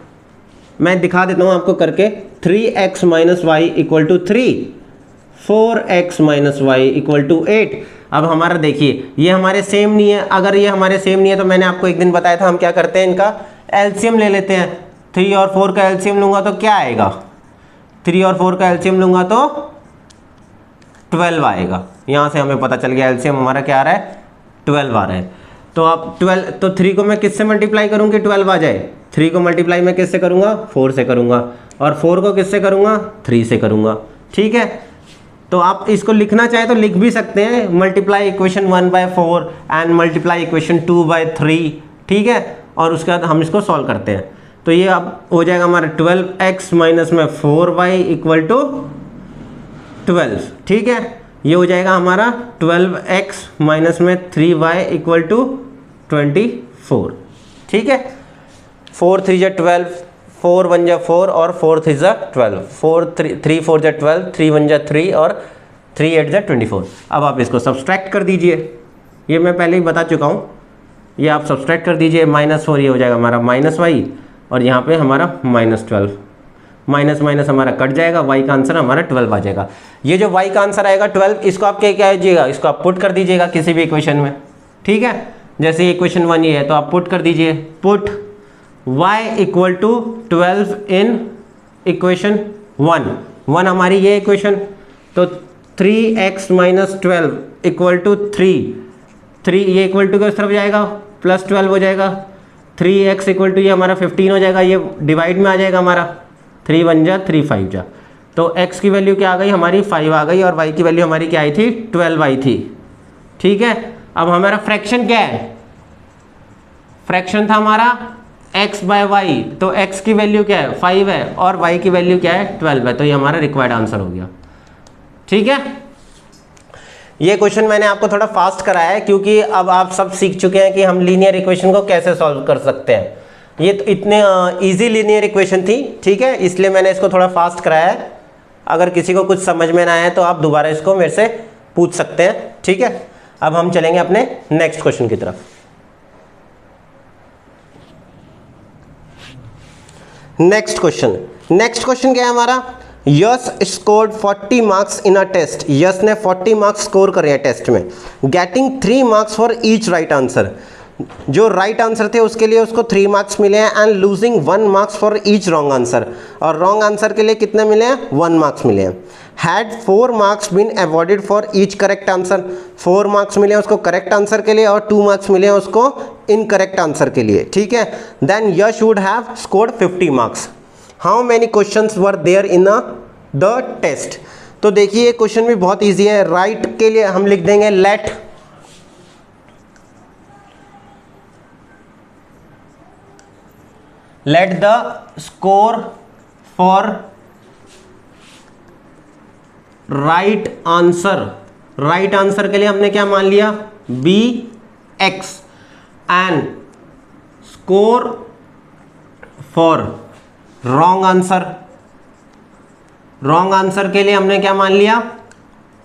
मैं दिखा देता हूँ आपको करके। 3x - y = 3, 4x - y = 8। अब हमारा देखिए ये हमारे सेम नहीं है, अगर ये हमारे सेम नहीं है तो मैंने आपको एक दिन बताया था हम क्या करते हैं, इनका एलसीएम ले लेते हैं। 3 और 4 का एलसीएम लूंगा तो क्या आएगा, 3 और 4 का एलसीएम लूंगा तो 12 आएगा। यहाँ से हमें पता चल गया एलसीएम हमारा क्या आ रहा है, 12 आ रहा है। तो अब 12, तो 3 को मैं किससे मल्टीप्लाई करूँ कि 12 आ जाए, 3 को मल्टीप्लाई मैं किससे करूँगा, 4 से करूँगा, और 4 को किससे करूँगा, 3 से करूँगा, ठीक है। तो आप इसको लिखना चाहे तो लिख भी सकते हैं, multiply equation 1/4 and multiply equation 2/3, ठीक है। और उसके बाद हम इसको सॉल्व करते हैं। तो ये अब हो जाएगा हमारा 12x - 4y = 12, ठीक है। ये हो जाएगा हमारा 12x - 3y = 24, ठीक है। 4 3 = 12, 4 1 = 4 और 4 3 = 12, 3 4 = 12, 3 1 = 3 और 3 8 = 24। अब आप इसको सब्सट्रैक्ट कर दीजिए, ये मैं पहले ही बता चुका हूँ, ये आप सब्सट्रैक्ट कर दीजिए। -4 ये हो जाएगा हमारा -y और यहाँ पे हमारा -12, माइनस माइनस हमारा कट जाएगा, y का आंसर हमारा 12 आ जाएगा। ये जो y का आंसर आएगा 12, इसको आप क्या कीजिएगा, इसको आप पुट कर दीजिएगा किसी भी इक्वेशन में, ठीक है। जैसे इक्वेशन 1 ये है तो आप पुट कर दीजिए, पुट y = 12 इन इक्वेशन 1 हमारी ये इक्वेशन। तो 3x - 12 = 3 ये इक्वल टू किस तरफ जाएगा, +12 हो जाएगा। 3x = ये हमारा 15 हो जाएगा, ये डिवाइड में आ जाएगा हमारा, 3 1 = 3 5 जा। तो x की वैल्यू क्या आ गई हमारी, 5 आ गई, और y की वैल्यू हमारी क्या आई थी, 12 आई थी, ठीक है। अब हमारा फ्रैक्शन क्या है, फ्रैक्शन था हमारा x/y, तो x की वैल्यू क्या है, 5 है, और y की वैल्यू क्या है, 12 है। तो ये हमारा रिक्वायर्ड आंसर हो गया, ठीक है। ये क्वेश्चन मैंने आपको थोड़ा फास्ट कराया है क्योंकि अब आप सब सीख चुके हैं कि हम लीनियर इक्वेशन को कैसे सॉल्व कर सकते हैं। ये तो इतने इजी लीनियर इक्वेशन थी, ठीक है, इसलिए मैंने इसको थोड़ा फास्ट कराया है। अगर किसी को कुछ समझ में ना आए तो आप दोबारा इसको मेरे से पूछ सकते हैं, ठीक है। अब हम चलेंगे अपने नेक्स्ट क्वेश्चन की तरफ। नेक्स्ट क्वेश्चन क्या है हमारा, Yash scored 40 marks in a test, Yash ने 40 मार्क्स स्कोर करे हैं टेस्ट में, getting 3 marks for each right answer. जो राइट आंसर थे उसके लिए उसको 3 मार्क्स मिले हैं, and losing 1 marks for each wrong answer, और रॉन्ग आंसर के लिए कितने मिले हैं, 1 मार्क्स मिले हैं। Had 4 marks been awarded for each correct answer, 4 marks मिले हैं उसको करेक्ट आंसर के लिए और 2 मार्क्स मिले हैं उसको इनकरेक्ट आंसर के लिए, ठीक है। Then Yash would have scored 50 marks. How many questions were there in the test. तो देखिए ये क्वेश्चन भी बहुत इजी है। राइट के लिए हम लिख देंगे let the score for right answer के लिए हमने क्या मान लिया, bx, and score for wrong answer के लिए हमने क्या मान लिया,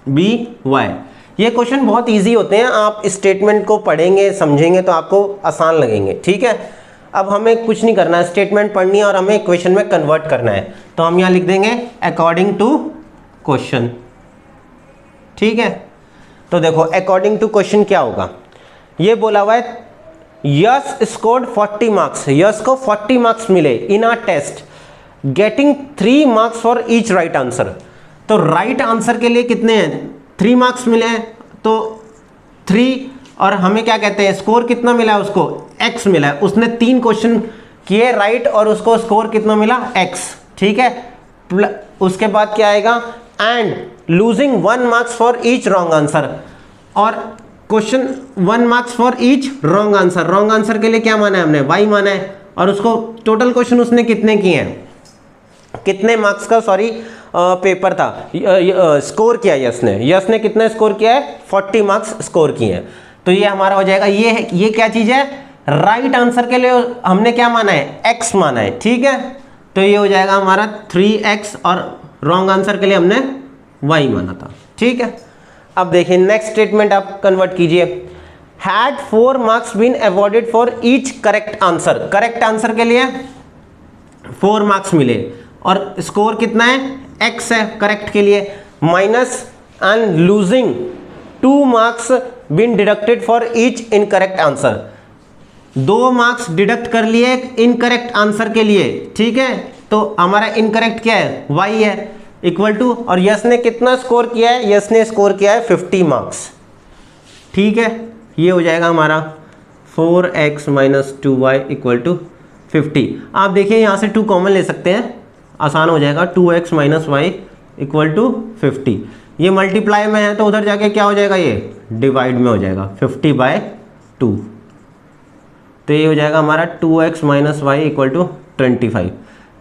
by। ये क्वेश्चन बहुत इजी होते हैं, आप स्टेटमेंट को पढ़ेंगे समझेंगे तो आपको आसान लगेंगे, ठीक है। अब हमें कुछ नहीं करना है, स्टेटमेंट पढ़नी है और हमें इक्वेशन में कन्वर्ट करना है। तो हम यहाँ लिख देंगे अकॉर्डिंग टू क्वेश्चन, ठीक है। तो देखो अकॉर्डिंग टू क्वेश्चन क्या होगा, ये बोला हुआ है यश स्कोर्ड 40 मार्क्स, यश को 40 मार्क्स मिले in a test, getting 3 marks for each right answer. तो राइट आंसर के लिए कितने हैं, 3 मार्क्स मिले हैं, तो 3 और हमें क्या कहते हैं, स्कोर कितना मिला है उसको, x मिला है। उसने 3 क्वेश्चन किए राइट और उसको स्कोर कितना मिला, x, ठीक है। उसके बाद क्या आएगा, and losing 1 marks for each wrong answer, और question 1 marks for each wrong answer. Wrong answer के लिए क्या माना है हमने, y माना है, और उसको टोटल क्वेश्चन उसने कितने किए हैं, कितने मार्क्स का सॉरी पेपर था, स्कोर किया यस ने कितना स्कोर किया है, 40 मार्क्स स्कोर किए हैं। तो ये हमारा हो जाएगा, ये क्या चीज है, राइट आंसर के लिए हमने क्या माना है, x माना है, ठीक है। तो ये हो जाएगा हमारा 3x, और रॉन्ग आंसर के लिए हमने y माना था, ठीक है। अब देखिए नेक्स्ट स्टेटमेंट आप कन्वर्ट कीजिए, had 4 marks been awarded for each correct answer. Correct answer के लिए 4 मार्क्स मिले और स्कोर कितना है, x है करेक्ट के लिए, minus and losing 2 marks been deducted for each incorrect answer. 2 marks deduct कर लिए इनकरेक्ट आंसर के लिए, ठीक है। तो हमारा इनकरेक्ट क्या है, y है, इक्वल टू, और यस ने कितना स्कोर किया है, यस ने स्कोर किया है 50 मार्क्स, ठीक है। ये हो जाएगा हमारा 4x minus 2y equal to 50। आप देखिए यहाँ से 2 कॉमन ले सकते हैं, आसान हो जाएगा, 2x minus Y equal to 50। ये मल्टीप्लाई में है तो उधर जाके क्या हो जाएगा, ये डिवाइड में हो जाएगा, 50/2। तो ये हो जाएगा हमारा 2x minus Y equal to 25।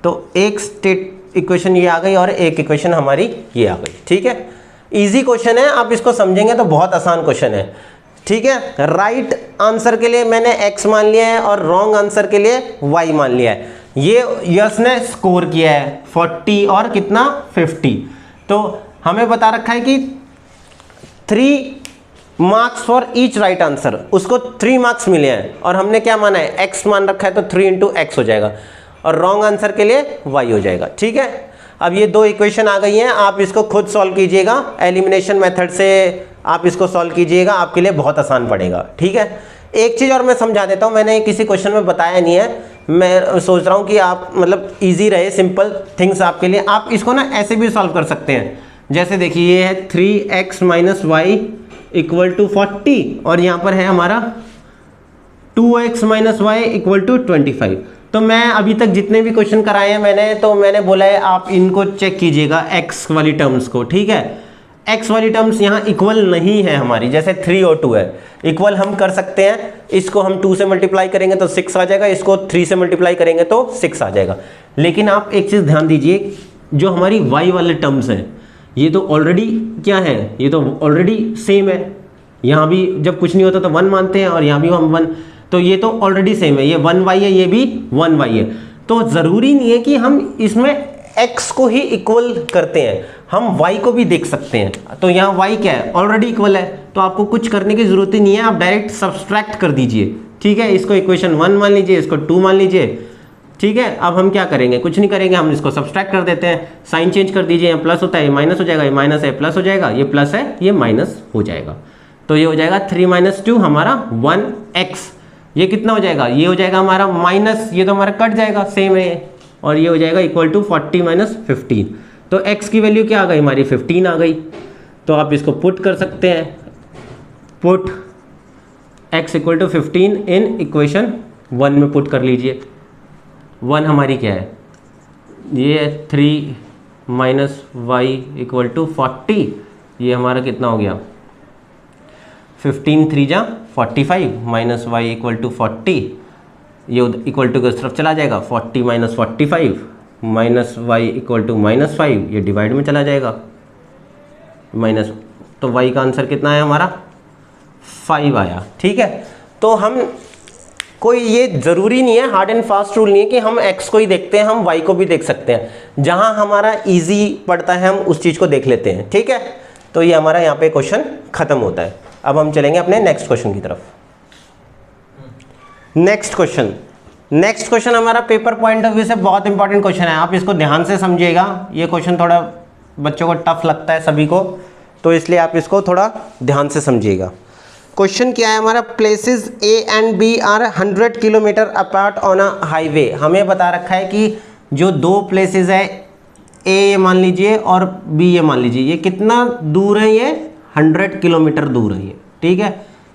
तो एक स्टेट इक्वेशन ये आ गई और एक इक्वेशन हमारी ये आ गई, ठीक है। इजी क्वेश्चन है, आप इसको समझेंगे तो बहुत आसान क्वेश्चन है, ठीक है। राइट आंसर के लिए मैंने x मान लिया है और रॉन्ग आंसर के लिए y मान लिया है। ये यस ने स्कोर किया है 40 और कितना 50। तो हमें बता रखा है कि 3 marks for each right answer, उसको 3 मार्क्स मिले हैं और हमने क्या माना है, x मान रखा है, तो 3 × x हो जाएगा, और रॉन्ग आंसर के लिए y हो जाएगा, ठीक है। अब ये 2 इक्वेशन आ गई हैं, आप इसको खुद सॉल्व कीजिएगा, एलिमिनेशन मेथड से आप इसको सॉल्व कीजिएगा, आपके लिए बहुत आसान पड़ेगा, ठीक है। एक चीज़ और मैं समझा देता हूँ, मैंने किसी क्वेश्चन में बताया नहीं है, मैं सोच रहा हूँ कि आप मतलब इजी रहे, सिंपल थिंग्स आपके लिए। आप इसको ना ऐसे भी सॉल्व कर सकते हैं, जैसे देखिए ये है 3x minus Y equal to 40, और यहाँ पर है हमारा 2x minus Y equal to 25। तो मैं अभी तक जितने भी क्वेश्चन कराए हैं मैंने बोला है आप इनको चेक कीजिएगा, x वाली टर्म्स को, ठीक है। x वाली टर्म्स यहाँ इक्वल नहीं है हमारी, जैसे 3 और 2 है, इक्वल हम कर सकते हैं, इसको हम 2 से मल्टीप्लाई करेंगे तो 6 आ जाएगा, इसको 3 से मल्टीप्लाई करेंगे तो 6 आ जाएगा। लेकिन आप एक चीज़ ध्यान दीजिए, जो हमारी y वाले टर्म्स हैं ये तो ऑलरेडी क्या है, ये तो ऑलरेडी सेम है। यहाँ भी जब कुछ नहीं होता तो 1 मानते हैं और यहाँ भी हम 1, तो ये तो ऑलरेडी सेम है, ये 1y है, ये भी 1y है। तो ज़रूरी नहीं है कि हम इसमें x को ही इक्वल करते हैं, हम y को भी देख सकते हैं। तो यहाँ y क्या है, ऑलरेडी इक्वल है, तो आपको कुछ करने की ज़रूरत ही नहीं है, आप डायरेक्ट सब्सट्रैक्ट कर दीजिए, ठीक है। इसको इक्वेशन 1 मान लीजिए, इसको 2 मान लीजिए, ठीक है। अब हम क्या करेंगे, कुछ नहीं करेंगे, हम इसको सब्सट्रैक्ट कर देते हैं, साइन चेंज कर दीजिए, यहाँ प्लस होता है ये माइनस हो जाएगा, ये माइनस है प्लस हो जाएगा, ये प्लस है ये माइनस हो जाएगा। तो ये हो जाएगा 3 - 2 हमारा 1x, ये कितना हो जाएगा, ये हो जाएगा हमारा माइनस, ये तो हमारा कट जाएगा, सेम है ये, और ये हो जाएगा इक्वल टू 40 - 15। तो x की वैल्यू क्या आ गई हमारी, 15 आ गई। तो आप इसको पुट कर सकते हैं, put x equal to 15 in equation 1 में पुट कर लीजिए। 1 हमारी क्या है, ये 3 - y इक्वल टू 40, ये हमारा कितना हो गया, 15 3 जा 45 माइनस y इक्वल टू 40, ये इक्वल टू की तरफ चला जाएगा, 40 - 45 माइनस वाई इक्वल टू -5, ये डिवाइड में चला जाएगा, माइनस, तो y का आंसर कितना है हमारा 5 आया, ठीक है। तो हम कोई ये ज़रूरी नहीं है, हार्ड एंड फास्ट रूल नहीं है कि हम x को ही देखते हैं, हम y को भी देख सकते हैं, जहां हमारा इजी पड़ता है हम उस चीज़ को देख लेते हैं, ठीक है। तो ये हमारा यहाँ पे क्वेश्चन ख़त्म होता है। अब हम चलेंगे अपने नेक्स्ट क्वेश्चन की तरफ। नेक्स्ट क्वेश्चन हमारा पेपर पॉइंट ऑफ व्यू से बहुत इंपॉर्टेंट क्वेश्चन है, आप इसको ध्यान से समझिएगा। ये क्वेश्चन थोड़ा बच्चों को टफ लगता है सभी को, तो इसलिए आप इसको थोड़ा ध्यान से समझिएगा। क्वेश्चन क्या है हमारा, places A and B are 100 kilometre apart on a highway. हमें बता रखा है कि जो दो प्लेसेस है, ए ये मान लीजिए और बी ये मान लीजिए, ये कितना दूर है, ये 100 किलोमीटर दूर है ये, ठीक है।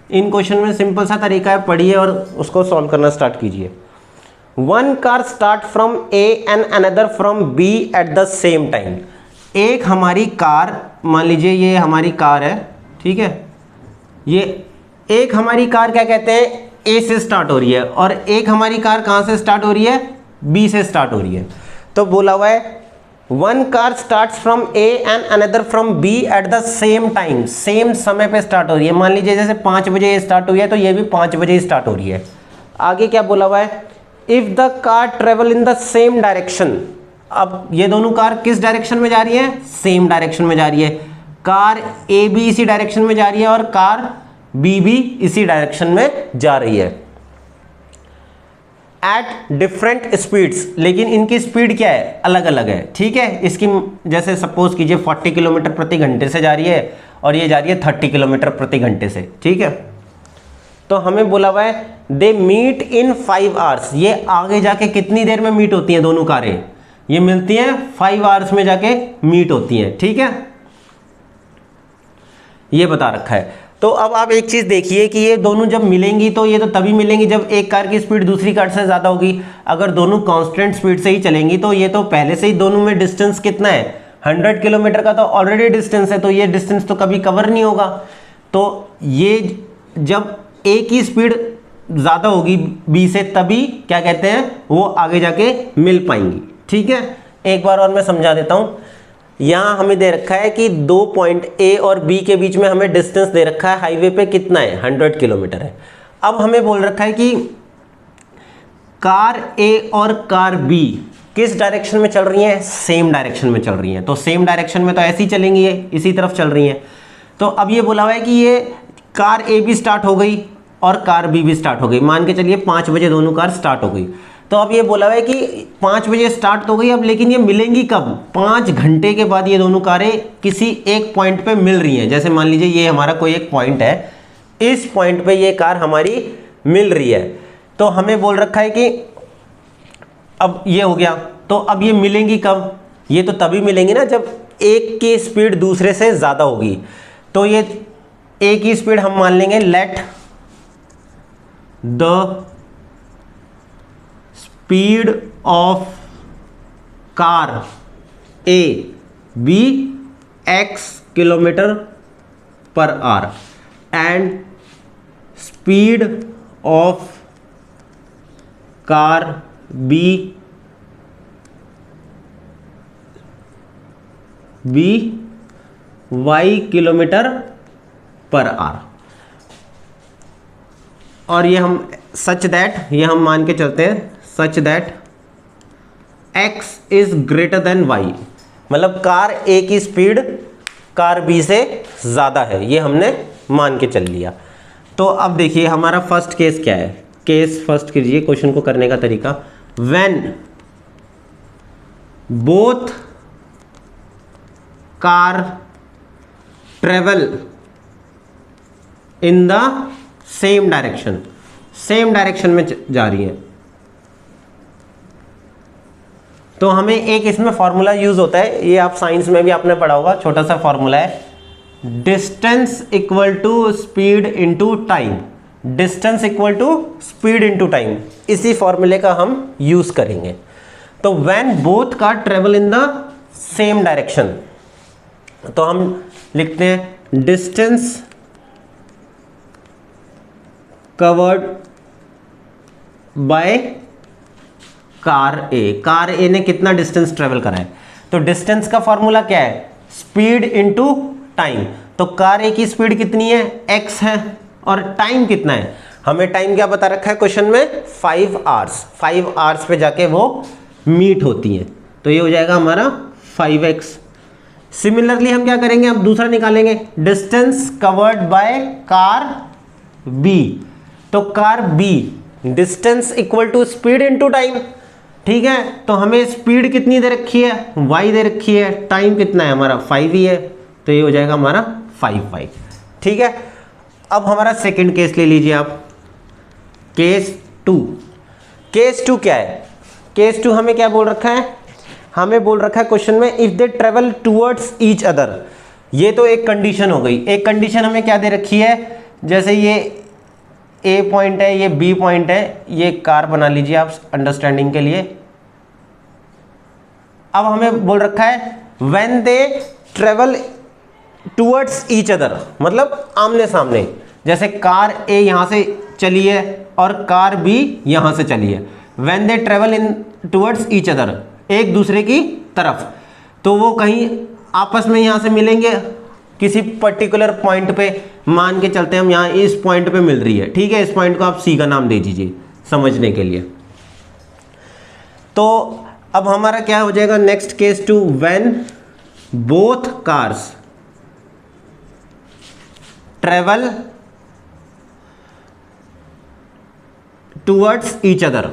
इन क्वेश्चन में सिंपल सा तरीका है, पढ़िए और उसको सॉल्व करना स्टार्ट कीजिए। One car start from A and another from B at the same time. एक हमारी कार, मान लीजिए ये हमारी कार है, ठीक है, ये एक हमारी कार क्या कहते हैं, ए से स्टार्ट हो रही है, और एक हमारी कार कहाँ से स्टार्ट हो रही है, बी से स्टार्ट हो रही है। तो बोला हुआ है one car start from A and another from B at the same time, same समय पे स्टार्ट हो रही है। मान लीजिए जैसे 5 बजे ये स्टार्ट हुई है तो ये भी 5 बजे ही स्टार्ट हो रही है। आगे क्या बोला हुआ है, if the car travel in the same direction. अब ये दोनों कार किस डायरेक्शन में जा रही है, सेम डायरेक्शन में जा रही है। कार ए भी इसी डायरेक्शन में जा रही है और कार बी भी इसी डायरेक्शन में जा रही है एट डिफरेंट स्पीड्स, लेकिन इनकी स्पीड क्या है, अलग अलग है, ठीक है। इसकी जैसे सपोज कीजिए 40 किलोमीटर प्रति घंटे से जा रही है और ये जा रही है 30 किलोमीटर प्रति घंटे से, ठीक है। तो हमें बोला हुआ है दे मीट इन 5 आवर्स, ये आगे जाके कितनी देर में मीट होती हैं दोनों कारें, ये मिलती हैं 5 आवर्स में जाके मीट होती हैं, ठीक है, ये बता रखा है। तो अब आप एक चीज़ देखिए कि ये दोनों जब मिलेंगी तो ये तो तभी मिलेंगी जब एक कार की स्पीड दूसरी कार से ज़्यादा होगी। अगर दोनों कांस्टेंट स्पीड से ही चलेंगी तो ये तो पहले से ही दोनों में डिस्टेंस कितना है, 100 किलोमीटर का तो ऑलरेडी डिस्टेंस है, तो ये डिस्टेंस तो कभी कवर नहीं होगा। तो ये जब ए की स्पीड ज़्यादा होगी बी से तभी क्या कहते हैं, वो आगे जाके मिल पाएंगी, ठीक है। एक बार और मैं समझा देता हूँ। यहाँ हमें दे रखा है कि 2 पॉइंट ए और बी के बीच में हमें डिस्टेंस दे रखा है हाईवे पे कितना है, 100 किलोमीटर है। अब हमें बोल रखा है कि कार ए और कार बी किस डायरेक्शन में चल रही हैं, सेम डायरेक्शन में चल रही हैं। तो सेम डायरेक्शन में तो ऐसी ही चलेंगी, ये इसी तरफ चल रही हैं। तो अब ये बोला हुआ है कि ये कार ए भी स्टार्ट हो गई और कार बी भी स्टार्ट हो गई। मान के चलिए 5 बजे दोनों कार स्टार्ट हो गई। तो अब ये बोला हुआ है कि 5 बजे स्टार्ट हो गई, अब लेकिन ये मिलेंगी कब, 5 घंटे के बाद ये दोनों कारें किसी एक पॉइंट पे मिल रही हैं। जैसे मान लीजिए ये हमारा कोई एक पॉइंट है, इस पॉइंट पे ये कार हमारी मिल रही है। तो हमें बोल रखा है कि अब ये हो गया, तो अब ये मिलेंगी कब, ये तो तभी मिलेंगी ना जब एक की स्पीड दूसरे से ज़्यादा होगी। तो ये एक की स्पीड हम मान लेंगे let the speed of car A B x kilometre per hour and speed of car B y kilometre per hour. और ये हम सच दैट, ये हम मान के चलते हैं such that x is greater than y, मतलब कार A की स्पीड कार B से ज़्यादा है, ये हमने मान के चल लिया। तो अब देखिए हमारा फर्स्ट केस क्या है, केस फर्स्ट कीजिए क्वेश्चन को करने का तरीका। When both car travel in the same direction, same direction में जा रही है, तो हमें एक इसमें फॉर्मूला यूज होता है, ये आप साइंस में भी आपने पढ़ा होगा, छोटा सा फॉर्मूला है, distance equal to speed into time. Distance equal to speed into time, इसी फॉर्मूले का हम यूज करेंगे। तो when both car travel in the same direction, तो हम लिखते हैं distance covered by car A. Car A ने कितना डिस्टेंस ट्रेवल करा है, तो डिस्टेंस का फॉर्मूला क्या है, स्पीड इनटू टाइम। तो कार ए की स्पीड कितनी है, x है, और टाइम कितना है, हमें टाइम क्या बता रखा है क्वेश्चन में, 5 आवर्स। 5 आवर्स पे जाके वो मीट होती हैं, तो ये हो जाएगा हमारा 5x। सिमिलरली हम क्या करेंगे, अब दूसरा निकालेंगे, distance covered by car B. तो car B distance equal to speed into time, ठीक है। तो हमें स्पीड कितनी दे रखी है, y दे रखी है, टाइम कितना है हमारा 5 ही है, तो ये हो जाएगा हमारा 5y, ठीक है। अब हमारा सेकंड केस ले लीजिए आप, केस 2। केस 2 क्या है, केस 2 हमें क्या बोल रखा है, हमें बोल रखा है क्वेश्चन में if they travel towards each other. ये तो एक कंडीशन हो गई। एक कंडीशन हमें क्या दे रखी है, जैसे ये ए पॉइंट है, ये बी पॉइंट है, ये कार बना लीजिए आप अंडरस्टैंडिंग के लिए। अब हमें बोल रखा है when they travel towards each other, मतलब आमने सामने, जैसे कार ए यहां से चली है और कार बी यहां से चली है। When they travel in towards each other, एक दूसरे की तरफ, तो वो कहीं आपस में यहां से मिलेंगे किसी पर्टिकुलर पॉइंट पे। मान के चलते हैं हम यहाँ इस पॉइंट पे मिल रही है, ठीक है, इस पॉइंट को आप सी का नाम दे दीजिए समझने के लिए। तो अब हमारा क्या हो जाएगा next case 2, when both cars travel towards each other,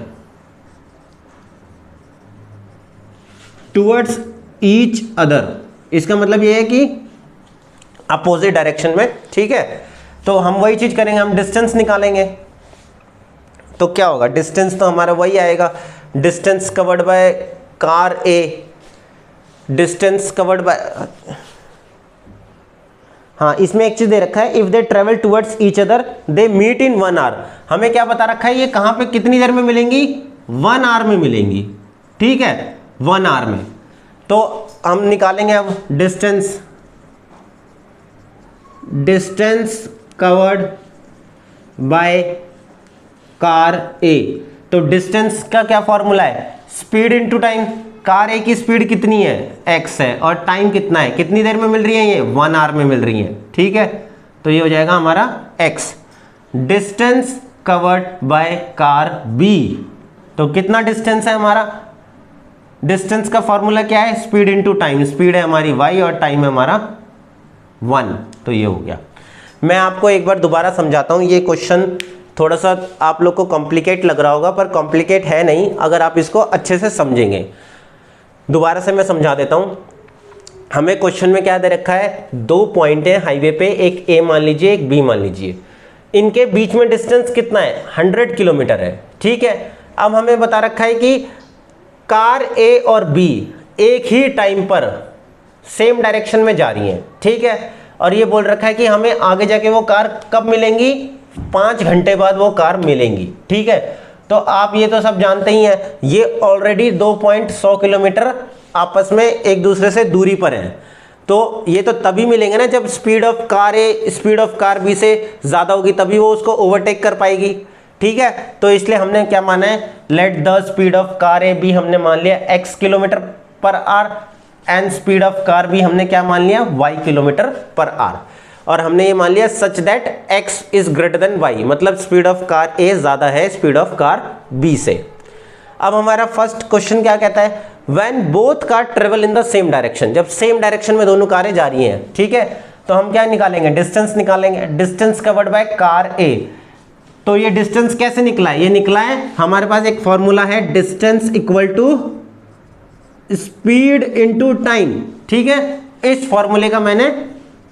towards each other, इसका मतलब ये है कि अपोजिट डायरेक्शन में, ठीक है। तो हम वही चीज करेंगे, हम डिस्टेंस निकालेंगे। तो क्या होगा, डिस्टेंस तो हमारा वही आएगा, distance covered by car A, distance covered by, हाँ इसमें एक चीज दे रखा है if they travel towards each other they meet in 1 hour. हमें क्या बता रखा है, ये कहां पे कितनी देर में मिलेंगी, 1 आवर में मिलेंगी, ठीक है, 1 आवर में। तो हम निकालेंगे अब distance, distance covered by car A. तो डिस्टेंस का क्या फॉर्मूला है, speed into time. Car A की स्पीड कितनी है, x है, और टाइम कितना है, कितनी देर में मिल रही है, ये 1 आवर में मिल रही है, ठीक है। तो ये हो जाएगा हमारा x। Distance covered by car B, तो कितना डिस्टेंस है हमारा, डिस्टेंस का फॉर्मूला क्या है, स्पीड इनटू टाइम। स्पीड है हमारी y और टाइम है हमारा 1। तो ये हो गया। मैं आपको एक बार दोबारा समझाता हूँ, ये क्वेश्चन थोड़ा सा आप लोग को कॉम्प्लिकेट लग रहा होगा, पर कॉम्प्लिकेट है नहीं अगर आप इसको अच्छे से समझेंगे। दोबारा से मैं समझा देता हूँ। हमें क्वेश्चन में क्या दे रखा है, 2 पॉइंट है हाईवे पे, एक ए मान लीजिए एक बी मान लीजिए, इनके बीच में डिस्टेंस कितना है, 100 किलोमीटर है, ठीक है। अब हमें बता रखा है कि कार ए और बी एक ही टाइम पर सेम डायरेक्शन में जा रही हैं, ठीक है। और ये बोल रखा है कि हमें आगे जाके वो कार कब मिलेंगी, 5 घंटे बाद वो कार मिलेंगी, ठीक है। तो आप ये तो सब जानते ही हैं, ये ऑलरेडी 2 पॉइंट 100 किलोमीटर आपस में एक दूसरे से दूरी पर हैं। तो ये तो तभी मिलेंगे ना जब speed of car A speed of car B से ज़्यादा होगी, तभी वो उसको ओवरटेक कर पाएगी, ठीक है। तो इसलिए हमने क्या माना है, let the speed of car A B हमने मान लिया x kilometre per hour, and speed of car B हमने क्या मान लिया, y किलोमीटर पर आवर। और हमने ये मान लिया such that x is greater than y, मतलब स्पीड ऑफ कार a ज़्यादा है स्पीड ऑफ कार b से। अब हमारा फर्स्ट क्वेश्चन क्या कहता है, when both car travel in the same direction, जब सेम डायरेक्शन में दोनों कारें जा रही हैं, ठीक है। तो हम क्या निकालेंगे, डिस्टेंस निकालेंगे, distance covered by car a। तो ये डिस्टेंस कैसे निकला है, ये निकला है हमारे पास एक फॉर्मूला है, distance equal to speed into time, ठीक है। इस फॉर्मूले का मैंने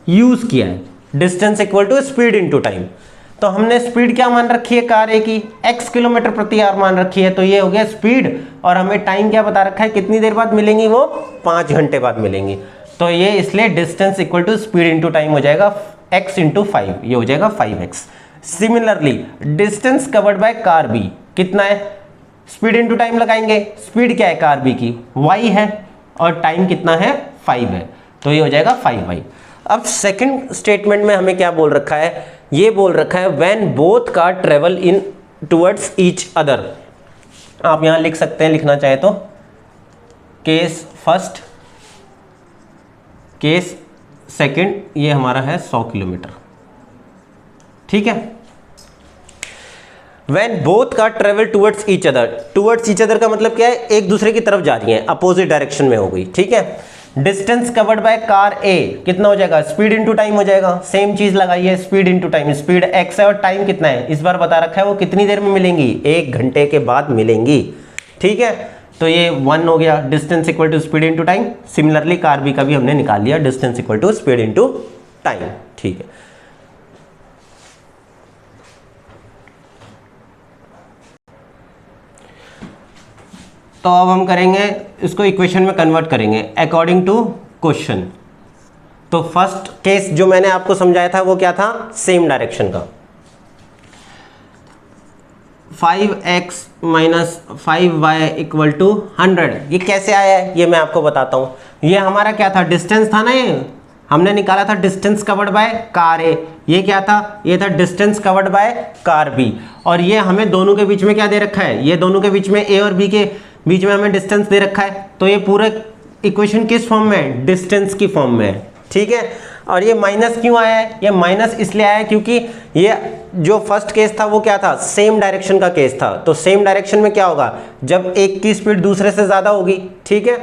यूज किया है, distance equal to speed into time. तो हमने स्पीड क्या मान रखी है कार ए की, x किलोमीटर प्रति आवर मान रखी है, तो ये हो गया स्पीड। और हमें टाइम क्या बता रखा है, कितनी देर बाद मिलेंगी, वो 5 घंटे बाद मिलेंगी। तो ये इसलिए distance equal to speed into time हो जाएगा x इंटू 5, ये हो जाएगा 5x। Similarly distance covered by car B कितना है, स्पीड इंटू टाइम लगाएंगे, स्पीड क्या है कार बी की, y है, और टाइम कितना है 5 है, तो ये हो जाएगा 5y। अब सेकंड स्टेटमेंट में हमें क्या बोल रखा है, ये बोल रखा है when both car travel in towards each other. आप यहां लिख सकते हैं, लिखना चाहे तो, केस फर्स्ट केस सेकंड, ये हमारा है 100 किलोमीटर, ठीक है। When both car travel towards each other, towards each other का मतलब क्या है, एक दूसरे की तरफ जा रही हैं, अपोजिट डायरेक्शन में हो गई, ठीक है। डिस्टेंस कवर्ड बाय कार ए कितना हो जाएगा, स्पीड इनटू टाइम हो जाएगा, सेम चीज लगाइए, speed into time, speed x है और टाइम कितना है, इस बार बता रखा है वो कितनी देर में मिलेंगी, 1 घंटे के बाद मिलेंगी, ठीक है। तो ये 1 हो गया, distance equal to speed into time. Similarly car B का भी हमने निकाल लिया, distance equal to speed into time, ठीक है। तो अब हम करेंगे इसको इक्वेशन में कन्वर्ट करेंगे अकॉर्डिंग टू क्वेश्चन। तो फर्स्ट केस जो मैंने आपको समझाया था वो क्या था, सेम डायरेक्शन का। 5x minus 5y equal to 100, ये कैसे आया है ये मैं आपको बताता हूँ। ये हमारा क्या था, डिस्टेंस था ना, ये हमने निकाला था distance covered by car A. ये क्या था, ये था distance covered by car B. और ये हमें दोनों के बीच में क्या दे रखा है, ये दोनों के बीच में ए और बी के बीच में हमें डिस्टेंस दे रखा है। तो ये पूरा इक्वेशन किस फॉर्म में है, डिस्टेंस की फॉर्म में है, ठीक है। और ये माइनस क्यों आया है, ये माइनस इसलिए आया है क्योंकि ये जो फर्स्ट केस था वो क्या था, सेम डायरेक्शन का केस था। तो सेम डायरेक्शन में क्या होगा, जब एक की स्पीड दूसरे से ज्यादा होगी, ठीक है।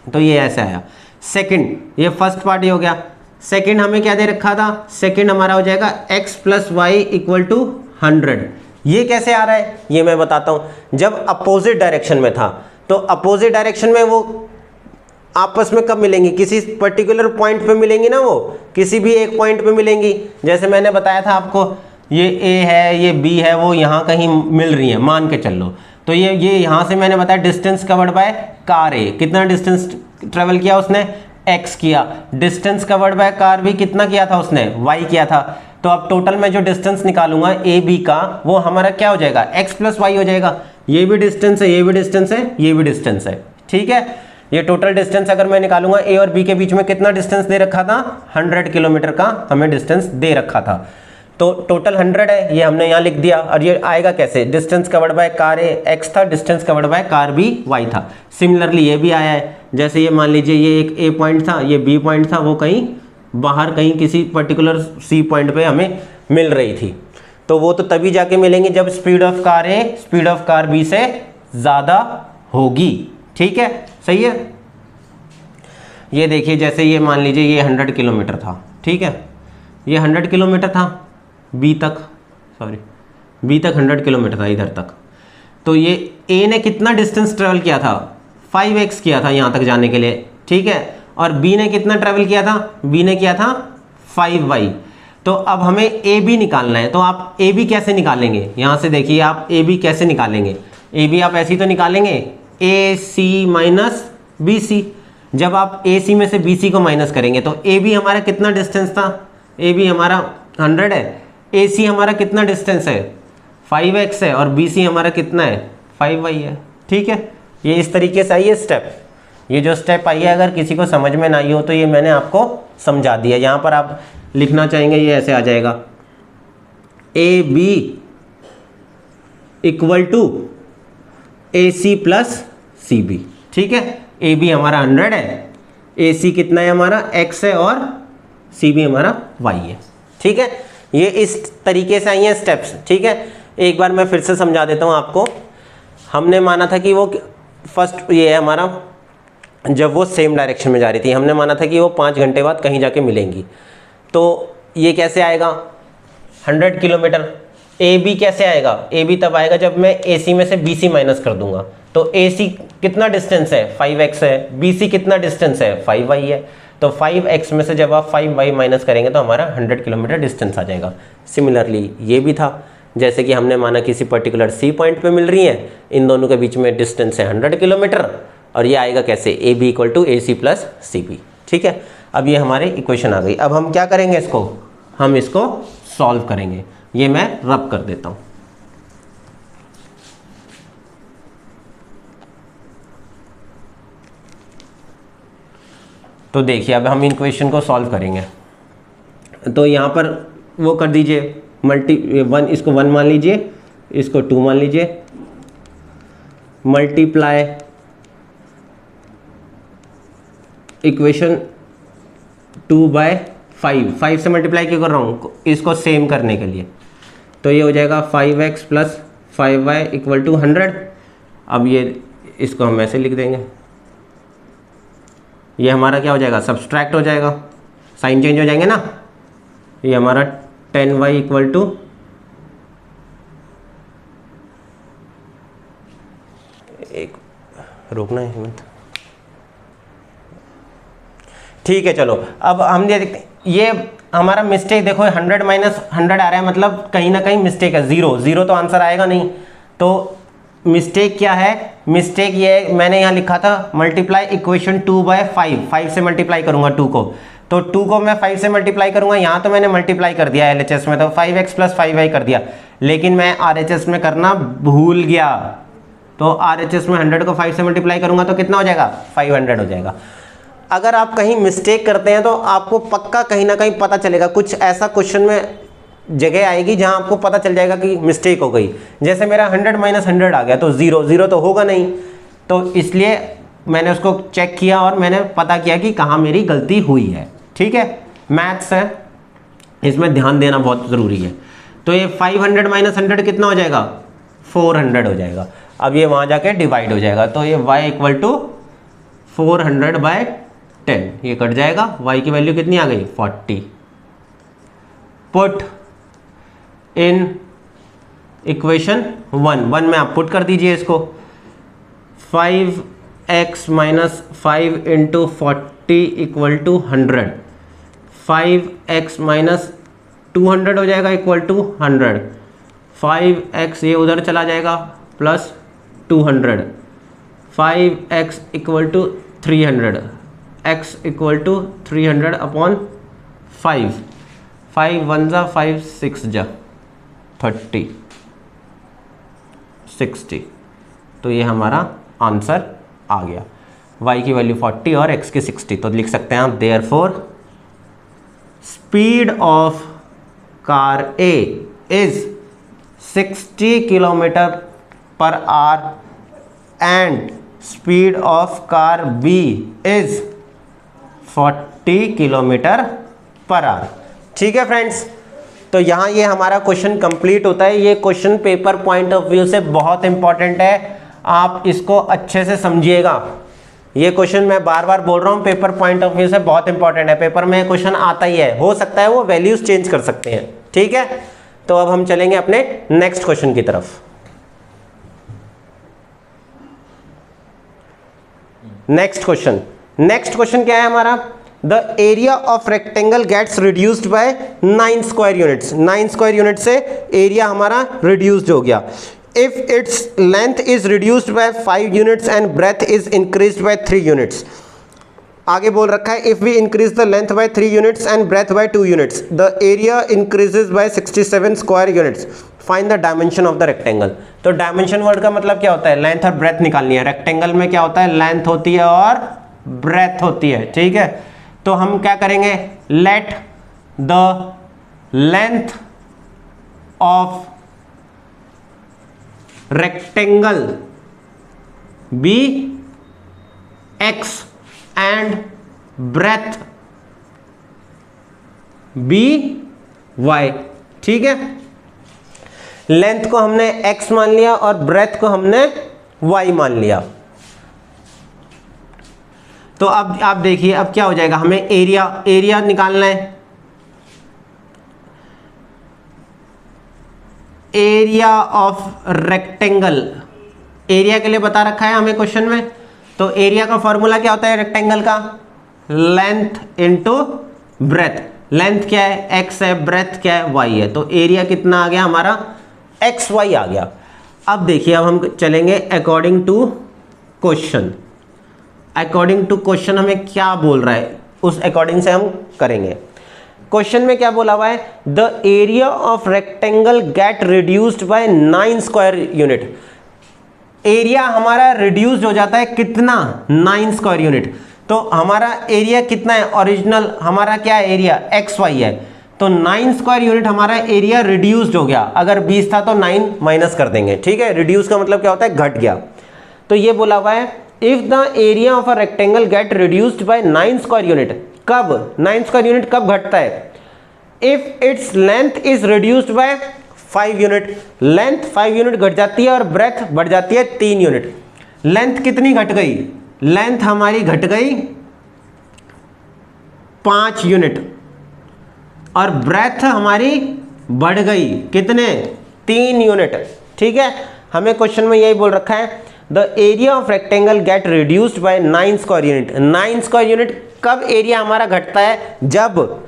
तो ये ऐसे आया। सेकंड, ये फर्स्ट पार्ट हो गया। सेकंड हमें क्या दे रखा था, सेकंड हमारा हो जाएगा x plus y equal to 100। ये कैसे आ रहा है ये मैं बताता हूं। जब अपोजिट डायरेक्शन में था, तो अपोजिट डायरेक्शन में वो आपस में कब मिलेंगी, किसी पर्टिकुलर पॉइंट पे मिलेंगी ना, वो किसी भी एक पॉइंट पे मिलेंगी। जैसे मैंने बताया था आपको, ये A है, ये B है, वो यहाँ कहीं मिल रही है, मान के चल लो। तो ये यहाँ से मैंने बताया distance covered by car A, कितना डिस्टेंस ट्रेवल किया उसने, x किया। Distance covered by car B कितना किया था उसने, y किया था। तो अब टोटल मैं जो डिस्टेंस निकालूंगा ए बी का, वो हमारा क्या हो जाएगा, x प्लस वाई हो जाएगा। ये भी डिस्टेंस है, ये भी डिस्टेंस है, ये भी डिस्टेंस है, ठीक है। ये टोटल डिस्टेंस अगर मैं निकालूंगा, ए और बी के बीच में कितना डिस्टेंस दे रखा था, 100 किलोमीटर का हमें डिस्टेंस दे रखा था। तो टोटल 100 है, ये हमने यहाँ लिख दिया। और ये आएगा कैसे, distance covered by car A x था, distance covered by car B y था। सिमिलरली ये भी आया है, जैसे ये मान लीजिए ये एक ए पॉइंट था, ये बी पॉइंट था, वो कहीं बाहर कहीं किसी पर्टिकुलर सी पॉइंट पे हमें मिल रही थी। तो वो तो तभी जाके मिलेंगे जब speed of car A speed of car B से ज़्यादा होगी, ठीक है, सही है। ये देखिए, जैसे ये मान लीजिए ये 100 किलोमीटर था, ठीक है, ये 100 किलोमीटर था बी तक, सॉरी बी तक 100 किलोमीटर था इधर तक। तो ये ए ने कितना डिस्टेंस ट्रेवल किया था, 5x किया था यहाँ तक जाने के लिए, ठीक है। और बी ने कितना ट्रेवल किया था, बी ने किया था 5y। तो अब हमें ए बी निकालना है। तो आप ए बी कैसे निकालेंगे, यहाँ से देखिए आप ए बी कैसे निकालेंगे। ए बी आप ऐसे ही तो निकालेंगे, ए सी माइनस बी सी। जब आप ए सी में से बी सी को माइनस करेंगे तो ए बी हमारा कितना डिस्टेंस था, ए बी हमारा 100 है, ए सी हमारा कितना डिस्टेंस है 5x है, और बी सी हमारा कितना है 5y है, ठीक है। ये इस तरीके से आई है स्टेप। ये जो स्टेप आई है, अगर किसी को समझ में ना आई हो तो ये मैंने आपको समझा दिया। यहाँ पर आप लिखना चाहेंगे, ये ऐसे आ जाएगा, A B equal to A C plus C B, ठीक है। ए बी हमारा 100 है, ए सी कितना है हमारा x है, और सी बी हमारा y है, ठीक है। ये इस तरीके से आई हैं स्टेप्स, ठीक है। एक बार मैं फिर से समझा देता हूँ आपको। हमने माना था कि वो फर्स्ट ये है हमारा, जब वो सेम डायरेक्शन में जा रही थी, हमने माना था कि वो 5 घंटे बाद कहीं जाके मिलेंगी। तो ये कैसे आएगा 100 किलोमीटर, ए बी कैसे आएगा, ए बी तब आएगा जब मैं ए सी में से बी सी माइनस कर दूंगा। तो ए सी कितना डिस्टेंस है 5x है, बी सी कितना डिस्टेंस है 5y है। तो 5x में से जब आप 5y माइनस करेंगे तो हमारा 100 किलोमीटर डिस्टेंस आ जाएगा। सिमिलरली ये भी था, जैसे कि हमने माना किसी पर्टिकुलर सी पॉइंट पे मिल रही है, इन दोनों के बीच में डिस्टेंस है 100 किलोमीटर, और ये आएगा कैसे, A B equal to A C plus C B, ठीक है। अब ये हमारे इक्वेशन आ गई। अब हम क्या करेंगे, इसको हम इसको सॉल्व करेंगे। ये मैं रब कर देता हूँ। तो देखिए अब हम इक्वेशन को सॉल्व करेंगे। तो यहाँ पर वो कर दीजिए, वन, इसको 1 मान लीजिए, इसको 2 मान लीजिए, मल्टीप्लाई इक्वेशन 2 बाय 5 से मल्टीप्लाई क्यों कर रहा हूँ, इसको सेम करने के लिए। तो ये हो जाएगा 5x plus 5y equal to 100। अब ये इसको हम ऐसे लिख देंगे, ये हमारा क्या हो जाएगा, सब्सट्रैक्ट हो जाएगा, साइन चेंज हो जाएंगे ना। ये हमारा 10y इक्वल टू एक रोकना है मिनट, ठीक है। चलो अब हम ये देखते हैं, ये हमारा मिस्टेक देखो 100 माइनस 100 आ रहा है, मतलब कहीं ना कहीं मिस्टेक है, 0 तो आंसर आएगा नहीं। तो मिस्टेक क्या है, मिस्टेक ये है, मैंने यहाँ लिखा था मल्टीप्लाई इक्वेशन 2 बाय 5 से मल्टीप्लाई करूंगा 2 को, तो 2 को मैं 5 से मल्टीप्लाई करूंगा, यहाँ तो मैंने मल्टीप्लाई कर दिया LHS में, तो 5x + 5y कर दिया, लेकिन मैं RHS में करना भूल गया, तो RHS में 100 को 5 से मल्टीप्लाई करूंगा तो कितना हो जाएगा, 500 हो जाएगा। अगर आप कहीं मिस्टेक करते हैं तो आपको पक्का कहीं ना कहीं पता चलेगा, कुछ ऐसा क्वेश्चन में जगह आएगी जहां आपको पता चल जाएगा कि मिस्टेक हो गई। जैसे मेरा 100 - 100 आ गया तो 0 तो होगा नहीं, तो इसलिए मैंने उसको चेक किया और मैंने पता किया कि कहाँ मेरी गलती हुई है। ठीक है, मैथ्स है, इसमें ध्यान देना बहुत ज़रूरी है। तो ये 500 - 100 कितना हो जाएगा, 400 हो जाएगा। अब ये वहाँ जाके डिवाइड हो जाएगा, तो ये y = 400/10, ये कट जाएगा, y की वैल्यू कितनी आ गई, 40। पुट इन इक्वेशन 1 में आप पुट कर दीजिए इसको, 5x - 5 × 40 = 100, 5x - 200 हो जाएगा = 100, 5x ये उधर चला जाएगा प्लस 200, 5x = 300, x = 300/5, 5 1 जा 5 6 जा 30 60, तो ये हमारा आंसर आ गया, y की वैल्यू 40 और x की 60। तो लिख सकते हैं आप therefore speed of car A is 60 km/h and speed of car B is 40 km/h। ठीक है फ्रेंड्स, तो यहाँ ये हमारा क्वेश्चन कंप्लीट होता है। ये question paper point of view से बहुत इंपॉर्टेंट है, आप इसको अच्छे से समझिएगा। ये क्वेश्चन मैं बार बार बोल रहा हूँ, पेपर पॉइंट ऑफ व्यू से बहुत इंपॉर्टेंट है, पेपर में क्वेश्चन आता ही है, हो सकता है वो वैल्यूज चेंज कर सकते हैं। ठीक है, तो अब हम चलेंगे अपने नेक्स्ट क्वेश्चन की तरफ। नेक्स्ट क्वेश्चन क्या है हमारा, the area of rectangle gets reduced by 9 square units. 9 square unit से एरिया हमारा रिड्यूस्ड हो गया। If its length is reduced by 5 units and breadth is increased by 3 units. आगे बोल रखा है if we increase the length by 3 units and breadth by 2 units the area increases by 67 square units, find the dimension of the rectangle. तो डायमेंशन वर्ड का मतलब क्या होता है, लेंथ और ब्रेथ निकालनी है। रेक्टेंगल में क्या होता है, लेंथ होती है और ब्रेथ होती है। ठीक है, तो हम क्या करेंगे, let the length of rectangle be x and breadth be y। ठीक है, लेंथ को हमने x मान लिया और ब्रेथ को हमने y मान लिया। तो अब आप देखिए अब क्या हो जाएगा, हमें एरिया निकालना है। एरिया ऑफ रेक्टेंगल, एरिया के लिए बता रखा है हमें क्वेश्चन में, तो एरिया का फॉर्मूला क्या होता है रेक्टेंगल का, लेंथ इनटू ब्रेथ। लेंथ क्या है, x है, ब्रेथ क्या है, y है, तो एरिया कितना आ गया हमारा, xy आ गया। अब देखिए अब हम चलेंगे according to question. According to question हमें क्या बोल रहा है उस अकॉर्डिंग से हम करेंगे। क्वेश्चन में क्या बोला हुआ है, the area of rectangle gate reduced by 9 square unit. Area हमारा रिड्यूस्ड हो जाता है कितना, 9 स्क्वायर यूनिट। तो हमारा एरिया कितना है, ओरिजिनल हमारा क्या है एरिया, xy है, तो 9 स्क्वायर यूनिट हमारा एरिया रिड्यूस्ड हो गया। अगर 20 था तो 9 माइनस कर देंगे। ठीक है, रिड्यूस का मतलब क्या होता है, घट गया। तो ये बोला हुआ है if the area of a rectangle gate reduced by 9 square unit, कब 9 स्क्वायर यूनिट कब घटता है, if its length is reduced by 5 unit. Length 5 unit घट जाती है और ब्रेथ बढ़ जाती है 3 यूनिट। लेंथ कितनी घट गई, लेंथ हमारी घट गई 5 यूनिट और ब्रेथ हमारी बढ़ गई कितने, 3 यूनिट। ठीक है, हमें क्वेश्चन में यही बोल रखा है the area of rectangle gate reduced by 9 square unit. 9 square unit कब एरिया हमारा घटता है, जब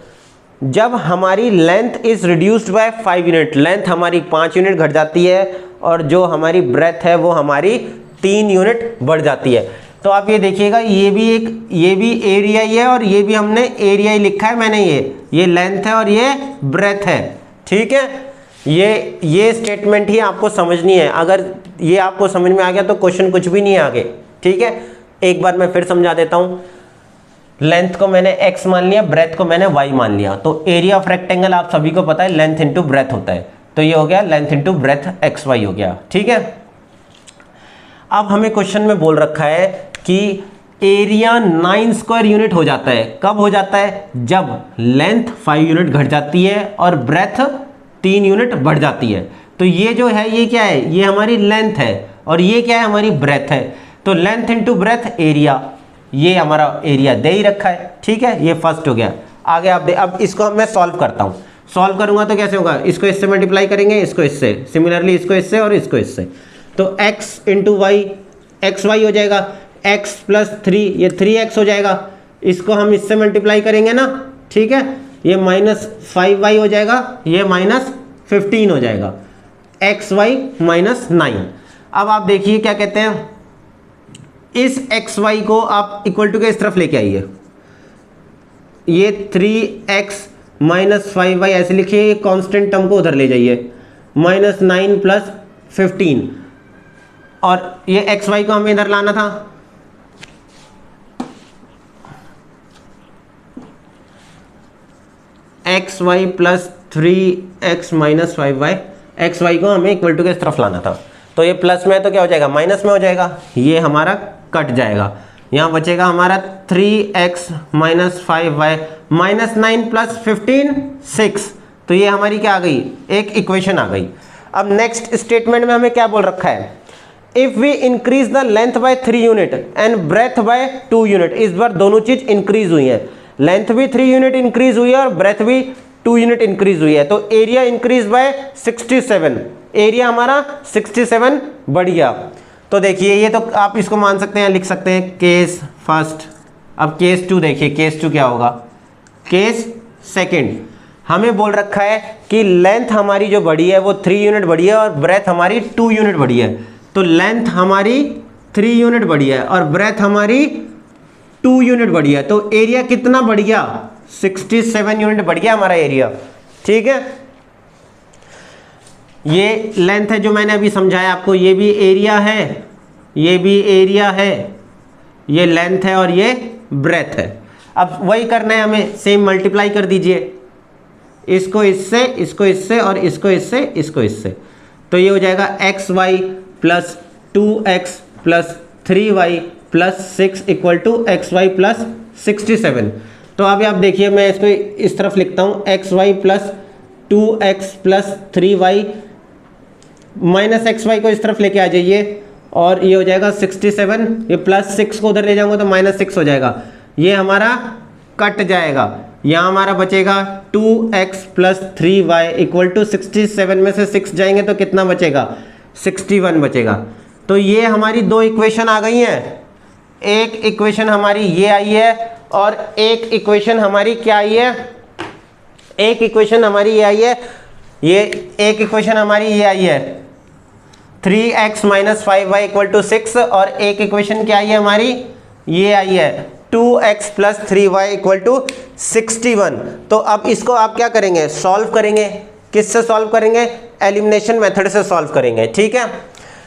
जब हमारी length is reduced by 5 unit, length हमारी 5 यूनिट घट जाती है और जो हमारी ब्रेथ है वो हमारी 3 यूनिट बढ़ जाती है। तो आप ये देखिएगा, ये भी एरिया ही है और ये भी हमने एरिया ही लिखा है मैंने, ये लेंथ है और ये ब्रेथ है, ठीक है। ये स्टेटमेंट ही आपको समझनी है। अगर ये आपको समझ में आ गया तो क्वेश्चन कुछ भी नहीं है आगे, ठीक है। एक बार मैं फिर समझा देता हूं। लेंथ को मैंने x मान लिया, ब्रेथ को मैंने y मान लिया। तो एरिया ऑफ रेक्टेंगल आप सभी को पता है लेंथ इंटू ब्रेथ होता है, तो ये हो गया लेंथ इंटू ब्रेथ xy हो गया, ठीक है। अब हमें क्वेश्चन में बोल रखा है कि एरिया 9 स्क्वायर यूनिट हो जाता है। कब हो जाता है? जब लेंथ 5 यूनिट घट जाती है और ब्रेथ 3 यूनिट बढ़ जाती है। तो ये जो है ये क्या है? ये हमारी लेंथ है और ये क्या है? हमारी ब्रेथ है। तो लेंथ इंटू ब्रेथ एरिया, ये हमारा एरिया दे ही रखा है, ठीक है। ये फर्स्ट हो गया। आगे आप अब इसको मैं सॉल्व करता हूँ। सॉल्व करूंगा तो कैसे होगा? इसको इससे मल्टीप्लाई करेंगे, इसको इससे, सिमिलरली इसको इससे और इसको इससे। तो x into y, x y हो जाएगा, x प्लस 3, ये 3x हो जाएगा। इसको हम इससे मल्टीप्लाई करेंगे ना, ठीक है। ये माइनस 5y हो जाएगा, ये माइनस 15 हो जाएगा, xy माइनस 9। अब आप देखिए क्या कहते हैं, इस xy को आप इक्वल टू के इस तरफ लेके आइए। ये 3x माइनस 5y ऐसे लिखिए, ये कांस्टेंट टर्म को उधर ले जाइए, माइनस 9 प्लस 15, और ये xy को हमें इधर लाना था। xy plus 3x minus 5y, xy को हमें इक्वल टू के इस तरफ लाना था। तो ये प्लस में है तो क्या हो जाएगा? माइनस में हो जाएगा, ये हमारा कट जाएगा। यहाँ बचेगा हमारा 3x minus 5y minus 9 plus 15 6। तो ये हमारी क्या आ गई? एक इक्वेशन आ गई। अब नेक्स्ट स्टेटमेंट में हमें क्या बोल रखा है? If we increase the length by 3 unit and breadth by 2 unit. इस बार दोनों चीज इंक्रीज हुई है, लेंथ भी 3 यूनिट इंक्रीज हुई है और ब्रेथ भी 2 यूनिट इंक्रीज हुई है। तो एरिया इंक्रीज बाय 67, एरिया हमारा 67 बढ़ गया। तो देखिए ये तो आप इसको मान सकते हैं, लिख सकते हैं केस फर्स्ट। अब केस 2 देखिए, केस 2 क्या होगा? Case second. हमें बोल रखा है कि लेंथ हमारी जो बढ़ी है वो 3 यूनिट बढ़ी है और ब्रेथ हमारी 2 यूनिट बढ़ी है। तो लेंथ हमारी 3 यूनिट बढ़ी है और ब्रेथ हमारी 2 यूनिट बढ़ी है। तो एरिया कितना बढ़ गया? 67 यूनिट बढ़ गया हमारा एरिया, ठीक है। ये लेंथ है जो मैंने अभी समझाया आपको, ये भी एरिया है, ये भी एरिया है, ये लेंथ है और ये ब्रेथ है। अब वही करना है हमें, सेम मल्टीप्लाई कर दीजिए, इसको इससे, इसको इससे और इसको इससे, इसको इससे। तो ये हो जाएगा xy plus 2x plus 3y plus 6 equal to xy plus 67। तो अभी आप देखिए, मैं इसको इस तरफ लिखता हूँ, xy plus 2x plus 3y minus xy को इस तरफ लेके आ जाइए और ये हो जाएगा 67। ये प्लस 6 को उधर ले जाऊंगा तो माइनस 6 हो जाएगा, ये हमारा कट जाएगा। यहाँ हमारा बचेगा 2x plus 3y equal to 67 में से 6 जाएंगे तो कितना बचेगा? 61 बचेगा। तो ये हमारी दो इक्वेशन आ गई हैं। एक इक्वेशन हमारी ये आई है और एक इक्वेशन हमारी क्या आई है? एक इक्वेशन हमारी ये आई है, ये एक इक्वेशन हमारी ये आई है 3x minus 5y equal to 6, और एक इक्वेशन क्या आई है हमारी? ये आई है 2x plus 3y equal to 61। तो अब इसको आप क्या करेंगे? सॉल्व करेंगे। किससे सॉल्व करेंगे? एलिमिनेशन मेथड से सॉल्व करेंगे, ठीक है।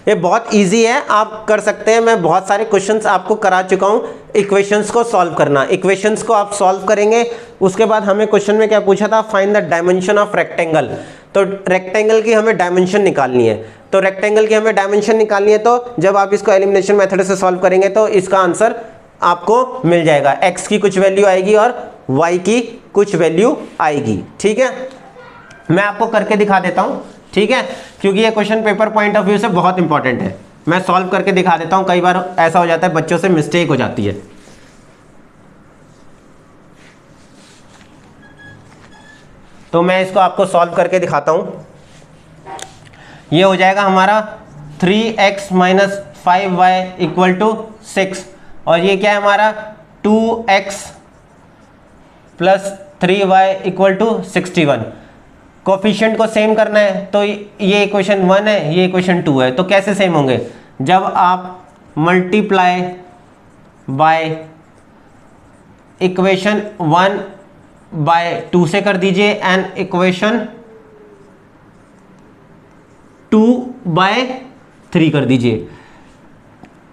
ये बहुत इजी है, आप कर सकते हैं। मैं बहुत सारे क्वेश्चंस आपको करा चुका हूँ इक्वेशंस को सॉल्व करना। इक्वेशंस को आप सॉल्व करेंगे, उसके बाद हमें क्वेश्चन में क्या पूछा था? Find the dimension of rectangle. तो रेक्टेंगल की हमें डायमेंशन निकालनी है। तो रेक्टेंगल की हमें डायमेंशन निकालनी है, तो जब आप इसको एलिमिनेशन मेथड से सॉल्व करेंगे तो इसका आंसर आपको मिल जाएगा। x की कुछ वैल्यू आएगी और y की कुछ वैल्यू आएगी, ठीक है। मैं आपको करके दिखा देता हूँ, ठीक है, क्योंकि ये question paper point of view से बहुत इंपॉर्टेंट है। मैं सॉल्व करके दिखा देता हूँ। कई बार ऐसा हो जाता है बच्चों से मिस्टेक हो जाती है। तो मैं इसको आपको सॉल्व करके दिखाता हूँ। ये हो जाएगा हमारा 3x minus 5y equal to 6, और ये क्या है हमारा 2x plus 3y equal to 61। Coefficient को सेम करना है, तो ये इक्वेशन 1 है, ये इक्वेशन 2 है। तो कैसे सेम होंगे? जब आप मल्टीप्लाई बाय इक्वेशन 1 बाय 2 से कर दीजिए एंड इक्वेशन 2 बाय 3 कर दीजिए।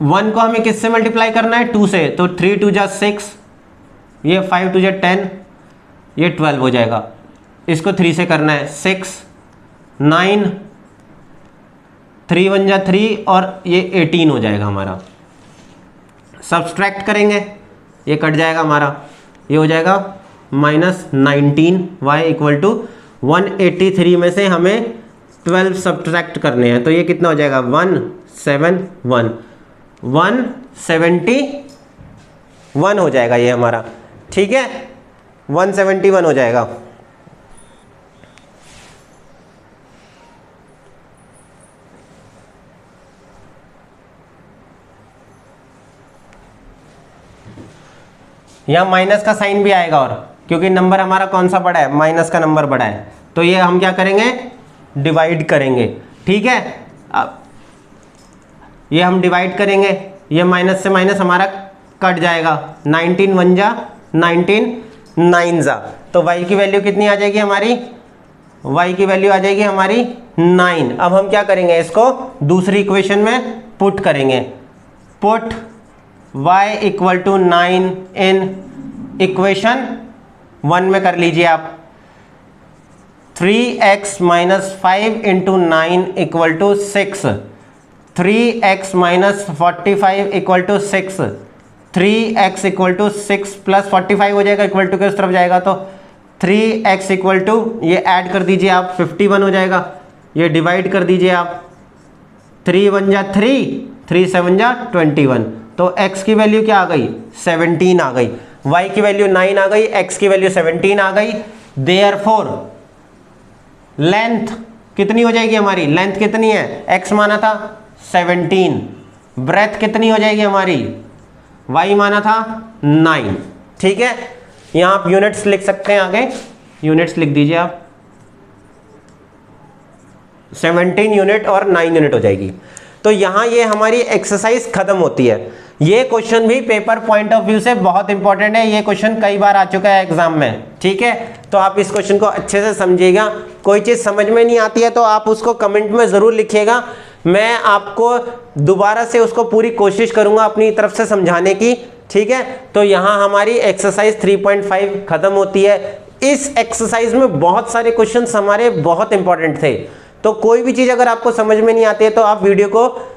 1 को हमें किससे मल्टीप्लाई करना है? 2 से, तो 3 2 जा 6, ये 5 2 जा 10, ये 12 हो जाएगा। इसको 3 से करना है, 6 9, 3 1 जा 3 और ये 18 हो जाएगा हमारा। सब्सट्रैक्ट करेंगे, ये कट जाएगा हमारा, ये हो जाएगा -19 y इक्वल टू 183 में से हमें 12 सब्ट्रैक्ट करने हैं, तो ये कितना हो जाएगा? 171 हो जाएगा ये हमारा। ठीक है, 171 हो जाएगा। यहाँ माइनस का साइन भी आएगा, और क्योंकि नंबर हमारा कौन सा बड़ा है? माइनस का नंबर बड़ा है, तो ये हम क्या करेंगे? डिवाइड करेंगे। ठीक है, अब ये हम डिवाइड करेंगे, ये माइनस से माइनस हमारा कट जाएगा, 19 1 जा 19 9 जा, तो y की वैल्यू कितनी आ जाएगी हमारी? y की वैल्यू आ जाएगी हमारी 9। अब हम क्या करेंगे? इसको दूसरी इक्वेशन में पुट करेंगे। Put y equal to 9 in equation 1 में कर लीजिए आप। 3x minus 5 into 9 equal to 6, 3x minus 45 equal to 6, 3x equal to 6 plus 45 हो जाएगा, इक्वल टू के उस तरफ जाएगा, तो 3x इक्वल टू, ये ऐड कर दीजिए आप, 51 हो जाएगा। ये डिवाइड कर दीजिए आप, 3 1 जा 3, 3 7 जा 21, तो x की वैल्यू क्या आ गई? 17 आ गई। y की वैल्यू 9 आ गई, x की वैल्यू 17 आ गई। देयरफॉर लेंथ कितनी हो जाएगी हमारी? लेंथ कितनी है? x माना था 17, ब्रेथ कितनी हो जाएगी हमारी? y माना था 9। ठीक है, यहाँ आप यूनिट्स लिख सकते हैं, आगे यूनिट्स लिख दीजिए आप, 17 यूनिट और 9 यूनिट हो जाएगी। तो यहाँ ये हमारी एक्सरसाइज खत्म होती है। ये क्वेश्चन भी पेपर पॉइंट ऑफ व्यू से बहुत इंपॉर्टेंट है, ये क्वेश्चन कई बार आ चुका है एग्जाम में। ठीक है, तो आप इस क्वेश्चन को अच्छे से समझिएगा। कोई चीज़ समझ में नहीं आती है तो आप उसको कमेंट में ज़रूर लिखिएगा, मैं आपको दोबारा से उसको पूरी कोशिश करूँगा अपनी तरफ से समझाने की। ठीक है, तो यहाँ हमारी एक्सरसाइज 3.5 खत्म होती है। इस एक्सरसाइज में बहुत सारे क्वेश्चंस हमारे बहुत इंपॉर्टेंट थे, तो कोई भी चीज़ अगर आपको समझ में नहीं आती है तो आप वीडियो को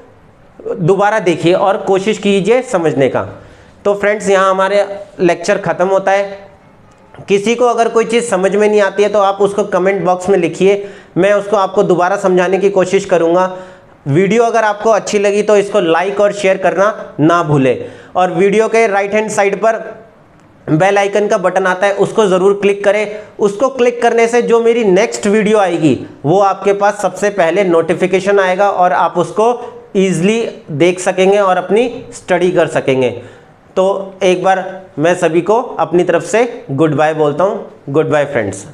दोबारा देखिए और कोशिश कीजिए समझने का। तो फ्रेंड्स, यहाँ हमारे लेक्चर ख़त्म होता है। किसी को अगर कोई चीज़ समझ में नहीं आती है तो आप उसको कमेंट बॉक्स में लिखिए, मैं उसको आपको दोबारा समझाने की कोशिश करूँगा। वीडियो अगर आपको अच्छी लगी तो इसको लाइक और शेयर करना ना भूलें, और वीडियो के राइट हैंड साइड पर बेल आइकन का बटन आता है, उसको ज़रूर क्लिक करें। उसको क्लिक करने से जो मेरी नेक्स्ट वीडियो आएगी वो आपके पास सबसे पहले नोटिफिकेशन आएगा और आप उसको ईजिली देख सकेंगे और अपनी स्टडी कर सकेंगे। तो एक बार मैं सभी को अपनी तरफ से गुड बाय बोलता हूँ। Goodbye friends.